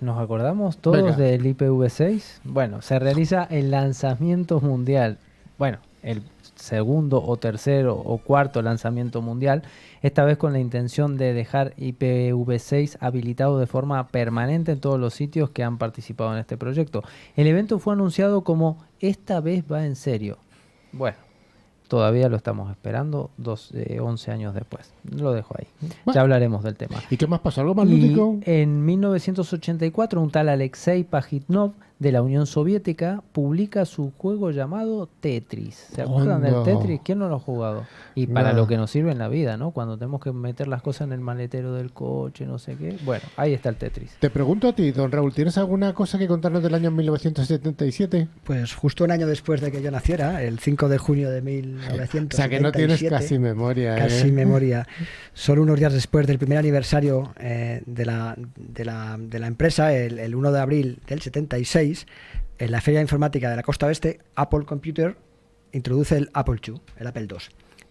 ¿Nos acordamos todos del IPv6? Bueno, se realiza el lanzamiento mundial. Bueno, el segundo o tercero o cuarto lanzamiento mundial, esta vez con la intención de dejar IPv6 habilitado de forma permanente en todos los sitios que han participado en este proyecto. El evento fue anunciado como "esta vez va en serio". Bueno, todavía lo estamos esperando 11 años después. Lo dejo ahí. Bueno. Ya hablaremos del tema. ¿Y qué más pasó? ¿Algo más lúdico? En 1984, un tal Alexei Pajitnov de la Unión Soviética publica su juego llamado Tetris. ¿Se acuerdan del Tetris? ¿Quién no lo ha jugado? Y para lo que nos sirve en la vida, ¿no? Cuando tenemos que meter las cosas en el maletero del coche, no sé qué. Bueno, ahí está el Tetris. Te pregunto a ti, don Raúl, ¿tienes alguna cosa que contarnos del año 1977? Pues justo un año después de que yo naciera, el 5 de junio de 1977. O sea, que no tienes casi memoria. Casi memoria. Solo unos días después del primer aniversario de la empresa, el 1 de abril del 76, en la Feria Informática de la Costa Oeste, Apple Computer introduce el Apple II, el Apple II,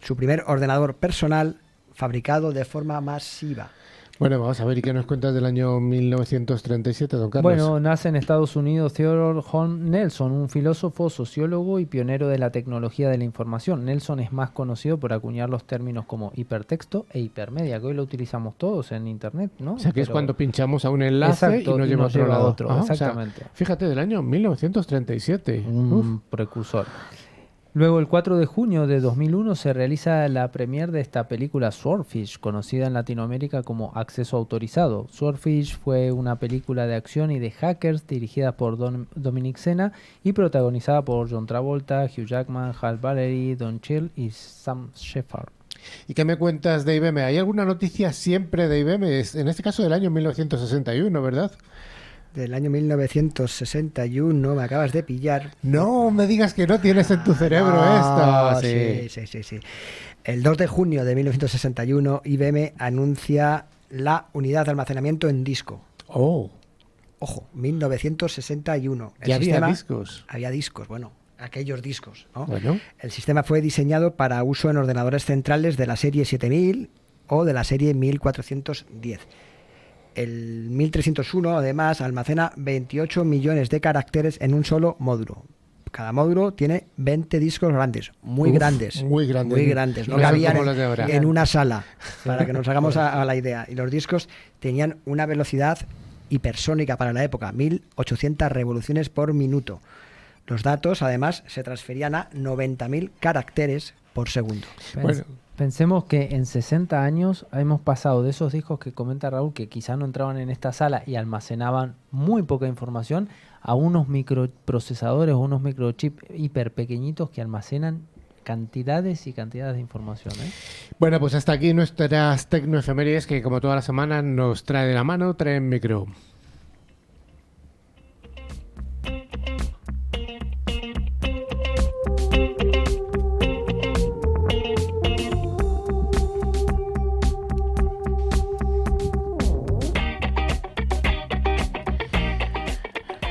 su primer ordenador personal fabricado de forma masiva. Bueno, vamos a ver, ¿y qué nos cuentas del año 1937, don Carlos? Bueno, nace en Estados Unidos Theodore Holm Nelson, un filósofo, sociólogo y pionero de la tecnología de la información. Nelson es más conocido por acuñar los términos como hipertexto e hipermedia, que hoy lo utilizamos todos en Internet, ¿no? O sea, que es cuando pinchamos a un enlace y nos lleva a otro lado. Exactamente. O sea, fíjate, del año 1937. Un precursor. Luego, el 4 de junio de 2001 se realiza la premiere de esta película Swordfish, conocida en Latinoamérica como Acceso Autorizado. Swordfish fue una película de acción y de hackers dirigida por Dominic Sena y protagonizada por John Travolta, Hugh Jackman, Hal Valery, Don Cheadle y Sam Shepard. ¿Y qué me cuentas de IBM? ¿Hay alguna noticia siempre de IBM? En este caso del año 1961, ¿verdad? Del año 1961, me acabas de pillar. No me digas que no tienes en tu cerebro esto. Sí. El 2 de junio de 1961, IBM anuncia la unidad de almacenamiento en disco. Oh. Ojo, 1961. ¿Ya había discos? Había discos, bueno, aquellos discos, ¿no? Bueno. El sistema fue diseñado para uso en ordenadores centrales de la serie 7000 o de la serie 1410. El 1301, además, almacena 28 millones de caracteres en un solo módulo. Cada módulo tiene 20 discos grandes, muy grandes. Muy grandes. No cabían en una sala, para que nos hagamos a la idea. Y los discos tenían una velocidad hipersónica para la época, 1800 revoluciones por minuto. Los datos, además, se transferían a 90.000 caracteres por segundo. Bueno. Pensemos que en 60 años hemos pasado de esos discos que comenta Raúl, que quizá no entraban en esta sala y almacenaban muy poca información, a unos microprocesadores o unos microchips hiper pequeñitos que almacenan cantidades y cantidades de información, ¿eh? Bueno, pues hasta aquí nuestras tecnoefemérides que, como toda la semana, nos trae de la mano Trend Micro.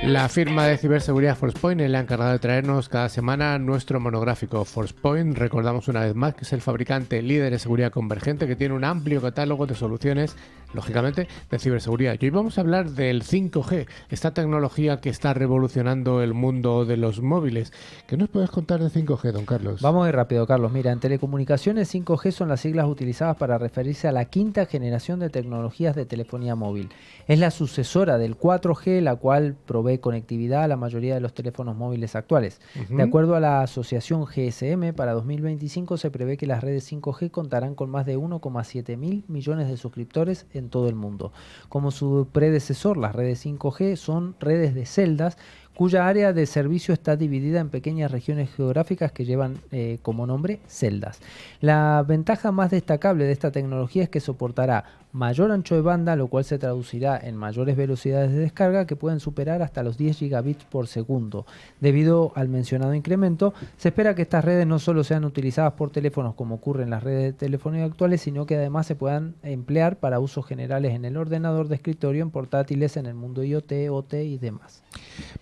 La firma de ciberseguridad Forcepoint es la encargada de traernos cada semana nuestro monográfico. Forcepoint, recordamos una vez más, que es el fabricante líder de seguridad convergente que tiene un amplio catálogo de soluciones, lógicamente, de ciberseguridad. Y hoy vamos a hablar del 5G, esta tecnología que está revolucionando el mundo de los móviles. ¿Qué nos puedes contar de 5G, don Carlos? Vamos a ir rápido, Carlos. Mira, en telecomunicaciones 5G son las siglas utilizadas para referirse a la quinta generación de tecnologías de telefonía móvil. Es la sucesora del 4G, la cual provee conectividad a la mayoría de los teléfonos móviles actuales. De acuerdo a la asociación GSM, para 2025 se prevé que las redes 5G contarán con más de 1,7 mil millones de suscriptores en todo el mundo. Como su predecesor, las redes 5G son redes de celdas cuya área de servicio está dividida en pequeñas regiones geográficas que llevan como nombre celdas. La ventaja más destacable de esta tecnología es que soportará mayor ancho de banda, lo cual se traducirá en mayores velocidades de descarga que pueden superar hasta los 10 gigabits por segundo. Debido al mencionado incremento, se espera que estas redes no solo sean utilizadas por teléfonos como ocurre en las redes de telefonía actuales, sino que además se puedan emplear para usos generales en el ordenador de escritorio, en portátiles, en el mundo IoT, OT y demás.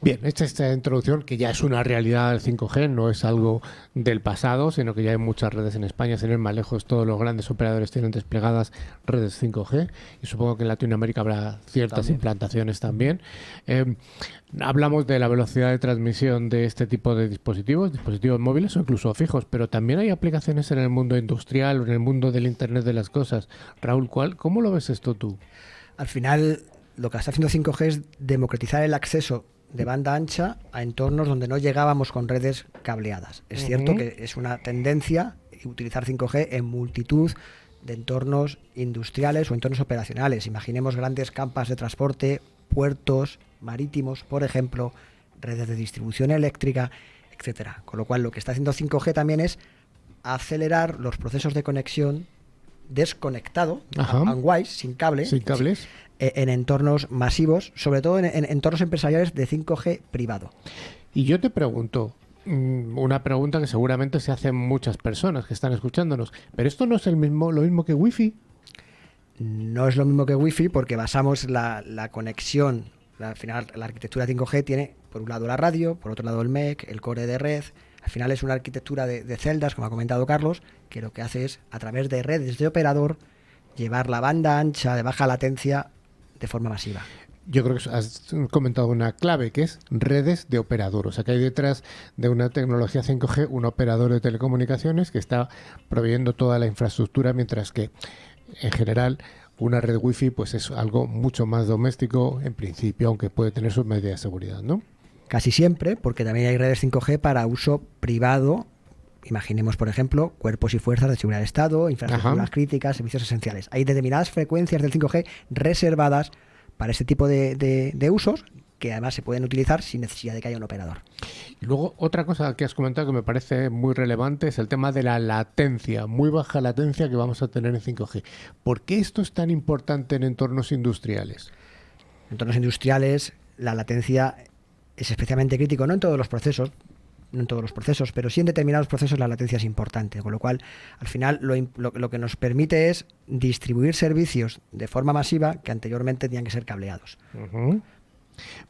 Bien, esta introducción, que ya es una realidad del 5G, no es algo del pasado, sino que ya hay muchas redes en España, sin ir más lejos, todos los grandes operadores tienen desplegadas redes 5G, y supongo que en Latinoamérica habrá ciertas implantaciones también. Hablamos de la velocidad de transmisión de este tipo de dispositivos móviles o incluso fijos, pero también hay aplicaciones en el mundo industrial o en el mundo del Internet de las cosas. Raúl, ¿cómo lo ves esto tú? Al final, lo que está haciendo 5G es democratizar el acceso de banda ancha a entornos donde no llegábamos con redes cableadas. Es cierto que es una tendencia utilizar 5G en multitud de entornos industriales o entornos operacionales. Imaginemos grandes campas de transporte, puertos marítimos, por ejemplo, redes de distribución eléctrica, etcétera. Con lo cual, lo que está haciendo 5G también es acelerar los procesos de conexión desconectado, unwise, sin cables, en entornos masivos, sobre todo en entornos empresariales de 5G privado. Y yo te pregunto, una pregunta que seguramente se hacen muchas personas que están escuchándonos, pero esto no es lo mismo que Wi-Fi. No es lo mismo que Wi-Fi porque basamos la conexión, al final la arquitectura 5G tiene por un lado la radio, por otro lado el MEC, el core de red. Al final es una arquitectura de celdas, como ha comentado Carlos, que lo que hace es, a través de redes de operador, llevar la banda ancha de baja latencia de forma masiva. Yo creo que has comentado una clave, que es redes de operador. O sea, que hay detrás de una tecnología 5G un operador de telecomunicaciones que está proveyendo toda la infraestructura, mientras que, en general, una red Wi-Fi pues es algo mucho más doméstico, en principio, aunque puede tener sus medidas de seguridad, ¿no? Casi siempre, porque también hay redes 5G para uso privado. Imaginemos, por ejemplo, cuerpos y fuerzas de seguridad del Estado, infraestructuras críticas, servicios esenciales. Hay determinadas frecuencias del 5G reservadas para este tipo de usos, que además se pueden utilizar sin necesidad de que haya un operador. Y luego, otra cosa que has comentado que me parece muy relevante es el tema de la latencia, muy baja latencia que vamos a tener en 5G. ¿Por qué esto es tan importante en entornos industriales? En entornos industriales, la latencia es especialmente crítico, no en todos los procesos, pero sí en determinados procesos la latencia es importante, con lo cual al final lo que nos permite es distribuir servicios de forma masiva que anteriormente tenían que ser cableados.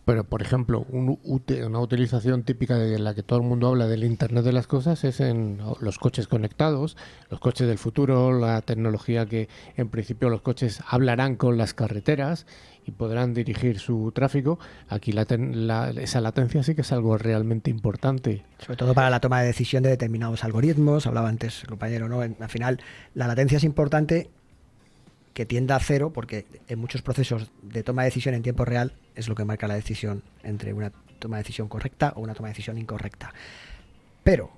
Pero, por ejemplo, una utilización típica de la que todo el mundo habla del Internet de las cosas es en los coches conectados, los coches del futuro, la tecnología que en principio los coches hablarán con las carreteras y podrán dirigir su tráfico. Aquí esa latencia sí que es algo realmente importante. Sobre todo para la toma de decisión de determinados algoritmos, hablaba antes el compañero, ¿no? Al final, la latencia es importante que tienda a cero, porque en muchos procesos de toma de decisión en tiempo real es lo que marca la decisión entre una toma de decisión correcta o una toma de decisión incorrecta. Pero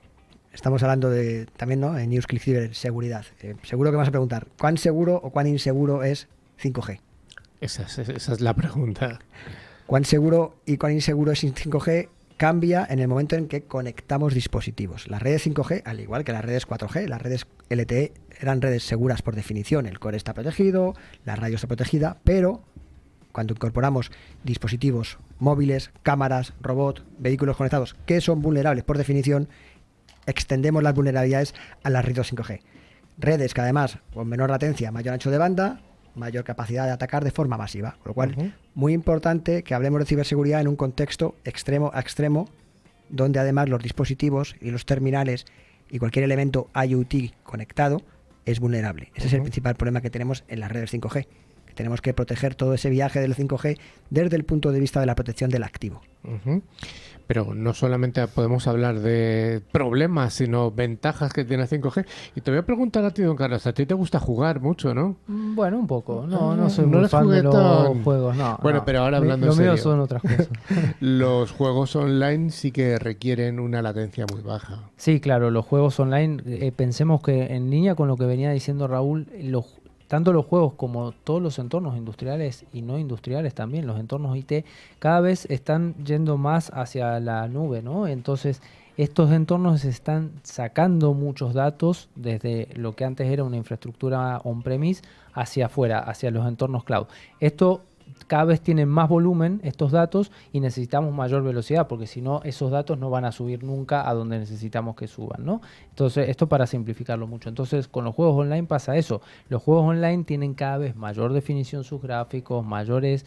estamos hablando también, ¿no?, en News Click Cyber, seguridad. Seguro que me vas a preguntar, ¿cuán seguro o cuán inseguro es 5G? Esa es la pregunta. ¿Cuán seguro y cuán inseguro es 5G? Cambia en el momento en que conectamos dispositivos. Las redes 5G, al igual que las redes 4G, las redes LTE eran redes seguras por definición. El core está protegido, la radio está protegida, pero cuando incorporamos dispositivos móviles, cámaras, robots, vehículos conectados que son vulnerables por definición, extendemos las vulnerabilidades a las redes 5G. Redes que además, con menor latencia, mayor ancho de banda, mayor capacidad de atacar de forma masiva. Con lo cual, muy importante que hablemos de ciberseguridad en un contexto extremo a extremo, donde además los dispositivos y los terminales y cualquier elemento IoT conectado es vulnerable. Ese es el principal problema que tenemos en las redes 5G. Que tenemos que proteger todo ese viaje del 5G desde el punto de vista de la protección del activo. Pero no solamente podemos hablar de problemas, sino ventajas que tiene 5G. Y te voy a preguntar a ti, don Carlos, a ti te gusta jugar mucho, ¿no? Bueno, un poco. No soy muy fan de los juegos. No, bueno, pero ahora hablando en serio. Lo mío son otras cosas. Los juegos online sí que requieren una latencia muy baja. Sí, claro, los juegos online, pensemos que en línea con lo que venía diciendo Raúl, tanto los juegos como todos los entornos industriales y no industriales también, los entornos IT, cada vez están yendo más hacia la nube, ¿no? Entonces, estos entornos están sacando muchos datos desde lo que antes era una infraestructura on-premise hacia afuera, hacia los entornos cloud. Esto cada vez tienen más volumen, estos datos, y necesitamos mayor velocidad, porque si no, esos datos no van a subir nunca a donde necesitamos que suban, ¿no? Entonces, esto para simplificarlo mucho. Entonces, con los juegos online pasa eso. Los juegos online tienen cada vez mayor definición sus gráficos, mayores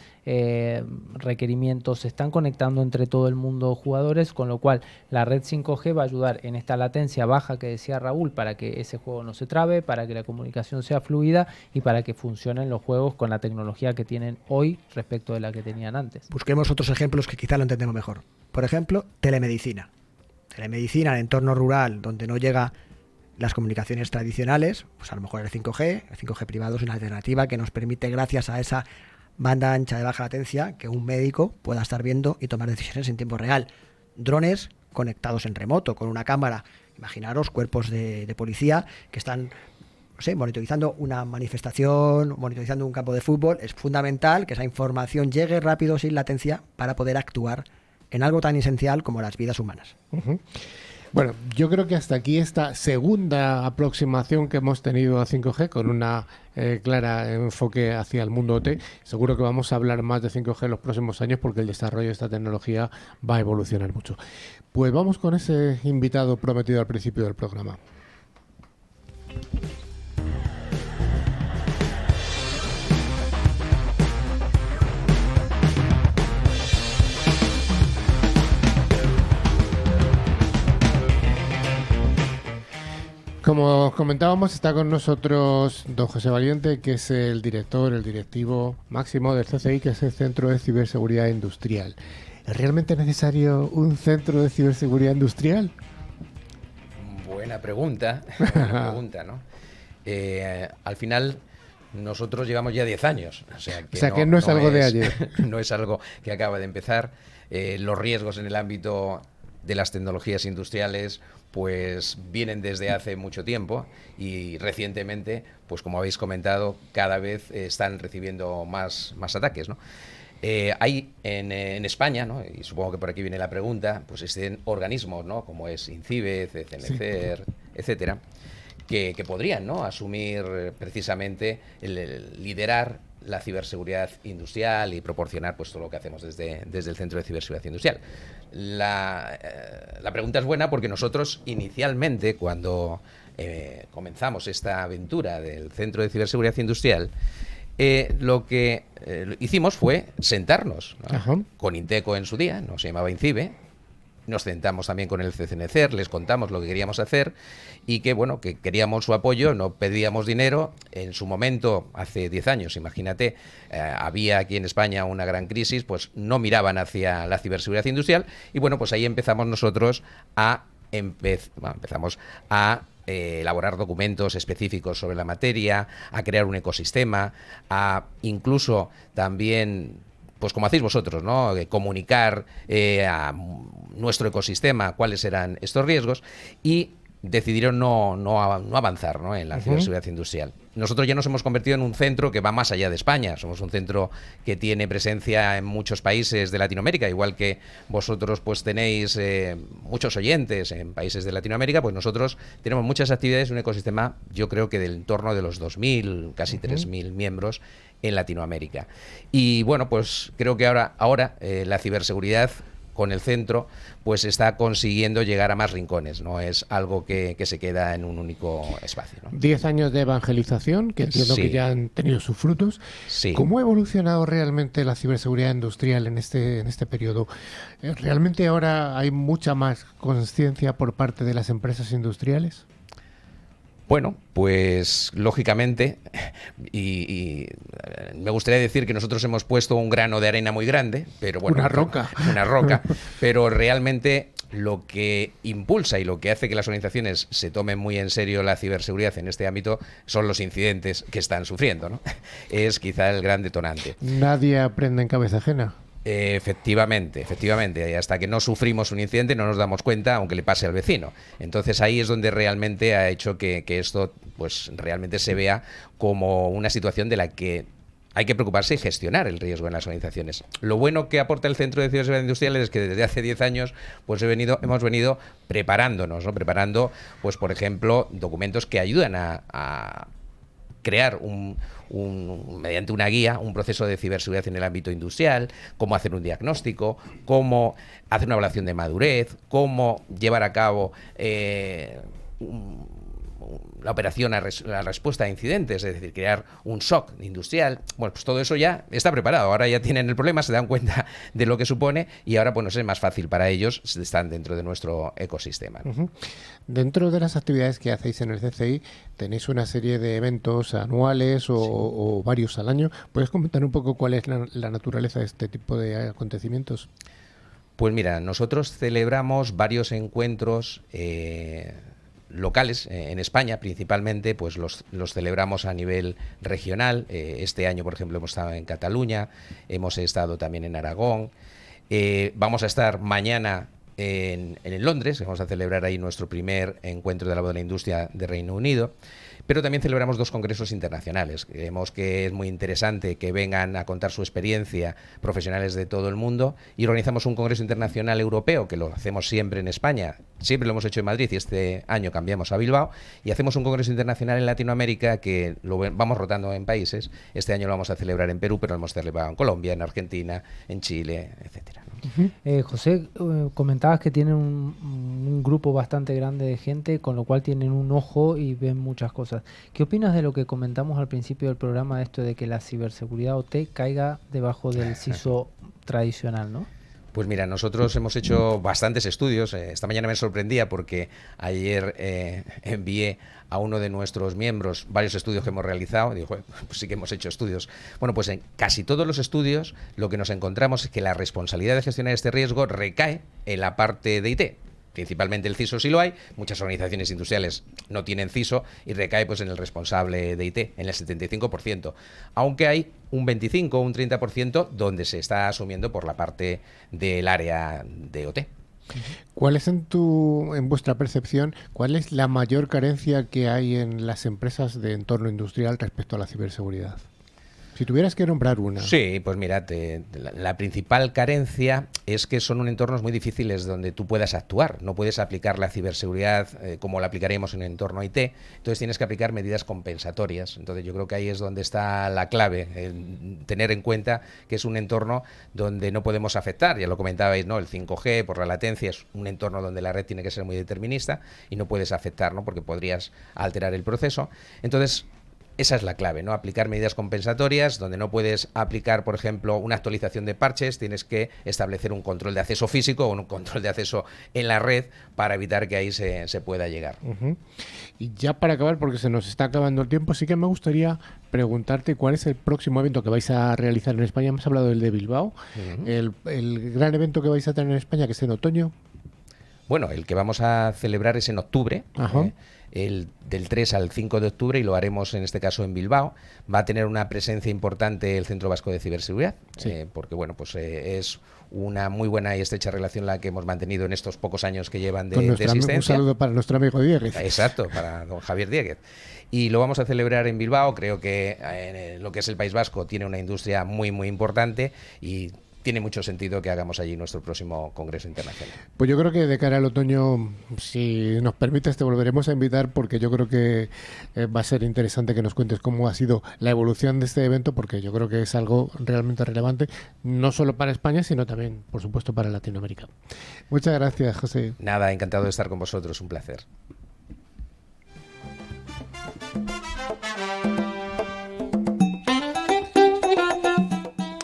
requerimientos, se están conectando entre todo el mundo jugadores, con lo cual la red 5G va a ayudar en esta latencia baja que decía Raúl, para que ese juego no se trabe, para que la comunicación sea fluida y para que funcionen los juegos con la tecnología que tienen hoy respecto de la que tenían antes. Busquemos otros ejemplos que quizá lo entendemos mejor. Por ejemplo, telemedicina. Telemedicina en entorno rural donde no llega las comunicaciones tradicionales, pues a lo mejor el 5G privado es una alternativa que nos permite, gracias a esa banda ancha de baja latencia, que un médico pueda estar viendo y tomar decisiones en tiempo real. Drones conectados en remoto con una cámara. Imaginaros cuerpos de policía que están, no sé, monitorizando una manifestación, monitorizando un campo de fútbol. Es fundamental que esa información llegue rápido, sin latencia, para poder actuar en algo tan esencial como las vidas humanas. Uh-huh. Bueno, yo creo que hasta aquí esta segunda aproximación que hemos tenido a 5G con una clara enfoque hacia el mundo OT. Seguro que vamos a hablar más de 5G en los próximos años porque el desarrollo de esta tecnología va a evolucionar mucho. Pues vamos con ese invitado prometido al principio del programa. Como comentábamos, está con nosotros don José Valiente, que es el directivo máximo del CCI, que es el Centro de Ciberseguridad Industrial. ¿Es realmente necesario un centro de ciberseguridad industrial? Buena pregunta, ¿no? Al final, nosotros llevamos ya 10 años. O sea que no es algo de ayer. No es algo que acaba de empezar. Los riesgos en el ámbito de las tecnologías industriales pues vienen desde hace mucho tiempo y recientemente, pues como habéis comentado, cada vez están recibiendo más ataques, ¿no? Hay en España, ¿no? Y supongo que por aquí viene la pregunta, pues existen organismos, ¿no? Como es INCIBE, CNCER, etcétera, que podrían, ¿no? asumir precisamente el liderar la ciberseguridad industrial y proporcionar pues todo lo que hacemos desde el Centro de Ciberseguridad Industrial. La pregunta es buena porque nosotros inicialmente, cuando comenzamos esta aventura del Centro de Ciberseguridad Industrial, lo que hicimos fue sentarnos, ¿no? Con Inteco en su día, no se llamaba INCIBE. Nos sentamos también con el CCNCER, les contamos lo que queríamos hacer y que, bueno, que queríamos su apoyo, no pedíamos dinero. En su momento, hace 10 años, imagínate, había aquí en España una gran crisis, pues no miraban hacia la ciberseguridad industrial y, bueno, pues ahí empezamos nosotros a elaborar documentos específicos sobre la materia, a crear un ecosistema, a incluso también, pues como hacéis vosotros, ¿no? Comunicar a nuestro ecosistema cuáles eran estos riesgos y decidieron no avanzar, ¿no? en la ciberseguridad industrial. Nosotros ya nos hemos convertido en un centro que va más allá de España. Somos un centro que tiene presencia en muchos países de Latinoamérica, igual que vosotros pues tenéis muchos oyentes en países de Latinoamérica, pues nosotros tenemos muchas actividades, un ecosistema, yo creo que del entorno de los 2.000, casi 3.000 miembros en Latinoamérica. Y bueno, pues creo que ahora la ciberseguridad con el centro pues está consiguiendo llegar a más rincones, no es algo que se queda en un único espacio, ¿no? 10 años de evangelización, que entiendo que ya han tenido sus frutos. Sí. ¿Cómo ha evolucionado realmente la ciberseguridad industrial en este periodo? ¿Realmente ahora hay mucha más conciencia por parte de las empresas industriales? Bueno, pues lógicamente, y me gustaría decir que nosotros hemos puesto un grano de arena muy grande, pero bueno, una roca, pero realmente lo que impulsa y lo que hace que las organizaciones se tomen muy en serio la ciberseguridad en este ámbito son los incidentes que están sufriendo, ¿no? Es quizá el gran detonante. Nadie aprende en cabeza ajena. Efectivamente, y hasta que no sufrimos un incidente no nos damos cuenta, aunque le pase al vecino. Entonces ahí es donde realmente ha hecho que esto pues realmente se vea como una situación de la que hay que preocuparse y gestionar el riesgo en las organizaciones. Lo bueno que aporta el Centro de Ciberseguridad Industrial es que desde hace 10 años pues hemos venido preparándonos, ¿no? Preparando, pues por ejemplo, documentos que ayudan a crear mediante una guía, un proceso de ciberseguridad en el ámbito industrial, cómo hacer un diagnóstico, cómo hacer una evaluación de madurez, cómo llevar a cabo la operación la respuesta a incidentes, es decir, crear un SOC industrial. Bueno, pues todo eso ya está preparado. Ahora ya tienen el problema, se dan cuenta de lo que supone y ahora pues es más fácil para ellos, están dentro de nuestro ecosistema, ¿no? Uh-huh. Dentro de las actividades que hacéis en el CCI, tenéis una serie de eventos anuales o varios al año. ¿Puedes comentar un poco cuál es la naturaleza de este tipo de acontecimientos? Pues mira, nosotros celebramos varios encuentros locales en España, principalmente, pues los celebramos a nivel regional. Este año, por ejemplo, hemos estado en Cataluña, hemos estado también en Aragón. Vamos a estar mañana en Londres, vamos a celebrar ahí nuestro primer encuentro de la voz de la industria de Reino Unido. Pero también celebramos 2 congresos internacionales. Creemos que es muy interesante que vengan a contar su experiencia profesionales de todo el mundo y organizamos un congreso internacional europeo, que lo hacemos siempre en España, siempre lo hemos hecho en Madrid y este año cambiamos a Bilbao, y hacemos un congreso internacional en Latinoamérica que lo vamos rotando en países. Este año lo vamos a celebrar en Perú, pero lo hemos celebrado en Colombia, en Argentina, en Chile, etcétera. José, comentabas que tienen un grupo bastante grande de gente, con lo cual tienen un ojo y ven muchas cosas. ¿Qué opinas de lo que comentamos al principio del programa, esto de que la ciberseguridad OT caiga debajo del CISO tradicional, ¿no? Pues mira, nosotros hemos hecho bastantes estudios. Esta mañana me sorprendía porque ayer envié a uno de nuestros miembros varios estudios que hemos realizado. Dijo, pues sí que hemos hecho estudios. Bueno, pues en casi todos los estudios lo que nos encontramos es que la responsabilidad de gestionar este riesgo recae en la parte de IT. Principalmente el CISO sí lo hay, muchas organizaciones industriales no tienen CISO y recae pues en el responsable de IT, en el 75%, aunque hay un 25 o un 30% donde se está asumiendo por la parte del área de OT. ¿Cuál es en vuestra percepción, cuál es la mayor carencia que hay en las empresas de entorno industrial respecto a la ciberseguridad? Si tuvieras que nombrar una. Sí, pues mira, la principal carencia es que son entornos muy difíciles donde tú puedas actuar. No puedes aplicar la ciberseguridad como la aplicaríamos en un entorno IT. Entonces tienes que aplicar medidas compensatorias. Entonces yo creo que ahí es donde está la clave, tener en cuenta que es un entorno donde no podemos afectar. Ya lo comentabais, ¿no? El 5G, por la latencia, es un entorno donde la red tiene que ser muy determinista y no puedes afectar, ¿no? Porque podrías alterar el proceso. Entonces, esa es la clave, ¿no? Aplicar medidas compensatorias, donde no puedes aplicar, por ejemplo, una actualización de parches, tienes que establecer un control de acceso físico o un control de acceso en la red para evitar que ahí se pueda llegar. Uh-huh. Y ya para acabar, porque se nos está acabando el tiempo, sí que me gustaría preguntarte cuál es el próximo evento que vais a realizar en España. Hemos hablado del de Bilbao, el gran evento que vais a tener en España, que es en otoño. Bueno, el que vamos a celebrar es en octubre. Del 3 al 5 de octubre, y lo haremos en este caso en Bilbao. Va a tener una presencia importante el Centro Vasco de Ciberseguridad, porque bueno, pues es una muy buena y estrecha relación la que hemos mantenido en estos pocos años que llevan de existencia. Un saludo para nuestro amigo Dieguez. Exacto, para don Javier Dieguez. Y lo vamos a celebrar en Bilbao. Creo que en lo que es el País Vasco tiene una industria muy, muy importante y tiene mucho sentido que hagamos allí nuestro próximo Congreso Internacional. Pues yo creo que de cara al otoño, si nos permites, te volveremos a invitar, porque yo creo que va a ser interesante que nos cuentes cómo ha sido la evolución de este evento, porque yo creo que es algo realmente relevante, no solo para España, sino también, por supuesto, para Latinoamérica. Muchas gracias, José. Nada, encantado de estar con vosotros, un placer.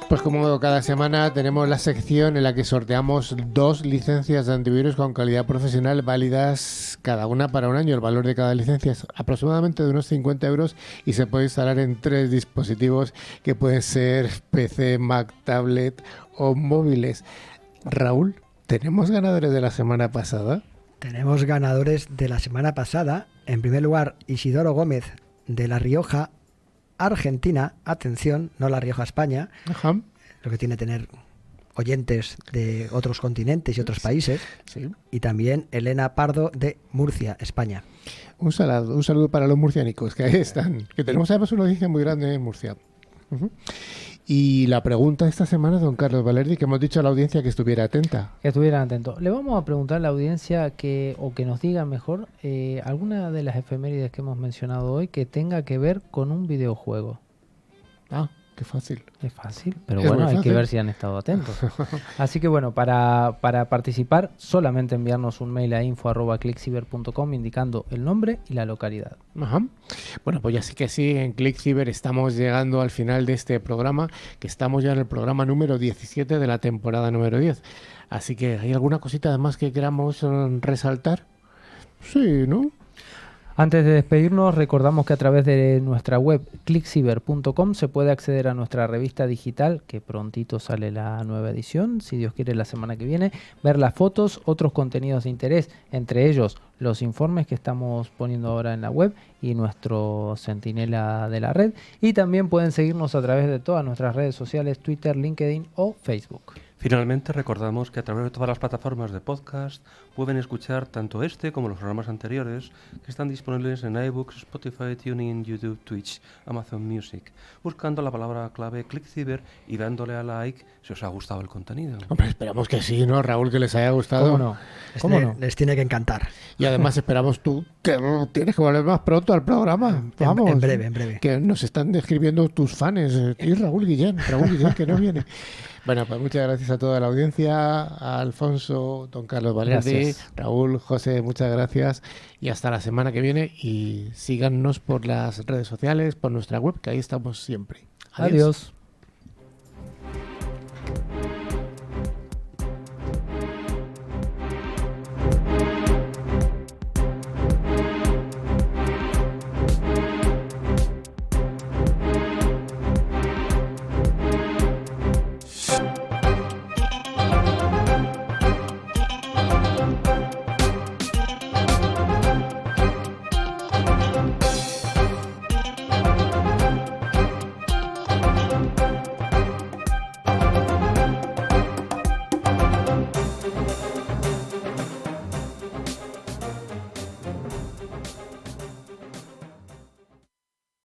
Pues como cada semana tenemos la sección en la que sorteamos 2 licencias de antivirus con calidad profesional válidas cada una para un año. El valor de cada licencia es aproximadamente de unos 50 euros y se puede instalar en 3 dispositivos que pueden ser PC, Mac, tablet o móviles. Raúl, ¿tenemos ganadores de la semana pasada? Tenemos ganadores de la semana pasada. En primer lugar, Isidoro Gómez de La Rioja, Argentina. Atención, no La Rioja, España. Ajá. Lo que tiene tener oyentes de otros continentes y otros países. Sí. Y también Elena Pardo de Murcia, España. Un saludo para los murciánicos, que ahí están. Que tenemos además una audiencia muy grande en Murcia. Ujú. Y la pregunta de esta semana, don Carlos Valerdi, que hemos dicho a la audiencia que estuviera atenta. Que estuvieran atentos. Le vamos a preguntar a la audiencia que nos diga mejor alguna de las efemérides que hemos mencionado hoy que tenga que ver con un videojuego. Ah, qué fácil. Es fácil, pero Es bueno, muy hay que fácil. ver si han estado atentos. Así que bueno, para participar, solamente enviarnos un mail a info@clickciber.com indicando el nombre y la localidad. Ajá. Bueno, pues ya sí que sí, en ClickCiber estamos llegando al final de este programa, que estamos ya en el programa número 17 de la temporada número 10. Así que, ¿hay alguna cosita además que queramos resaltar? Sí, ¿no? Antes de despedirnos, recordamos que a través de nuestra web clickciber.com se puede acceder a nuestra revista digital, que prontito sale la nueva edición, si Dios quiere la semana que viene, ver las fotos, otros contenidos de interés, entre ellos los informes que estamos poniendo ahora en la web y nuestro centinela de la red. Y también pueden seguirnos a través de todas nuestras redes sociales, Twitter, LinkedIn o Facebook. Finalmente, recordamos que a través de todas las plataformas de podcast pueden escuchar tanto este como los programas anteriores que están disponibles en iBooks, Spotify, TuneIn, YouTube, Twitch, Amazon Music, buscando la palabra clave ClickCiber y dándole a like si os ha gustado el contenido. Hombre, esperamos que sí, ¿no, Raúl? Que les haya gustado. ¿Cómo no? ¿Cómo no? Les tiene que encantar. Y además esperamos tú que tienes que volver más pronto al programa. Vamos. En breve. Que nos están describiendo tus fans. Y Raúl Guillén, que no viene. Bueno, pues muchas gracias a toda la audiencia, a Alfonso, don Carlos Valerdi, Gracias. Raúl, José, muchas gracias y hasta la semana que viene y síganos por las redes sociales, por nuestra web, que ahí estamos siempre. Adiós.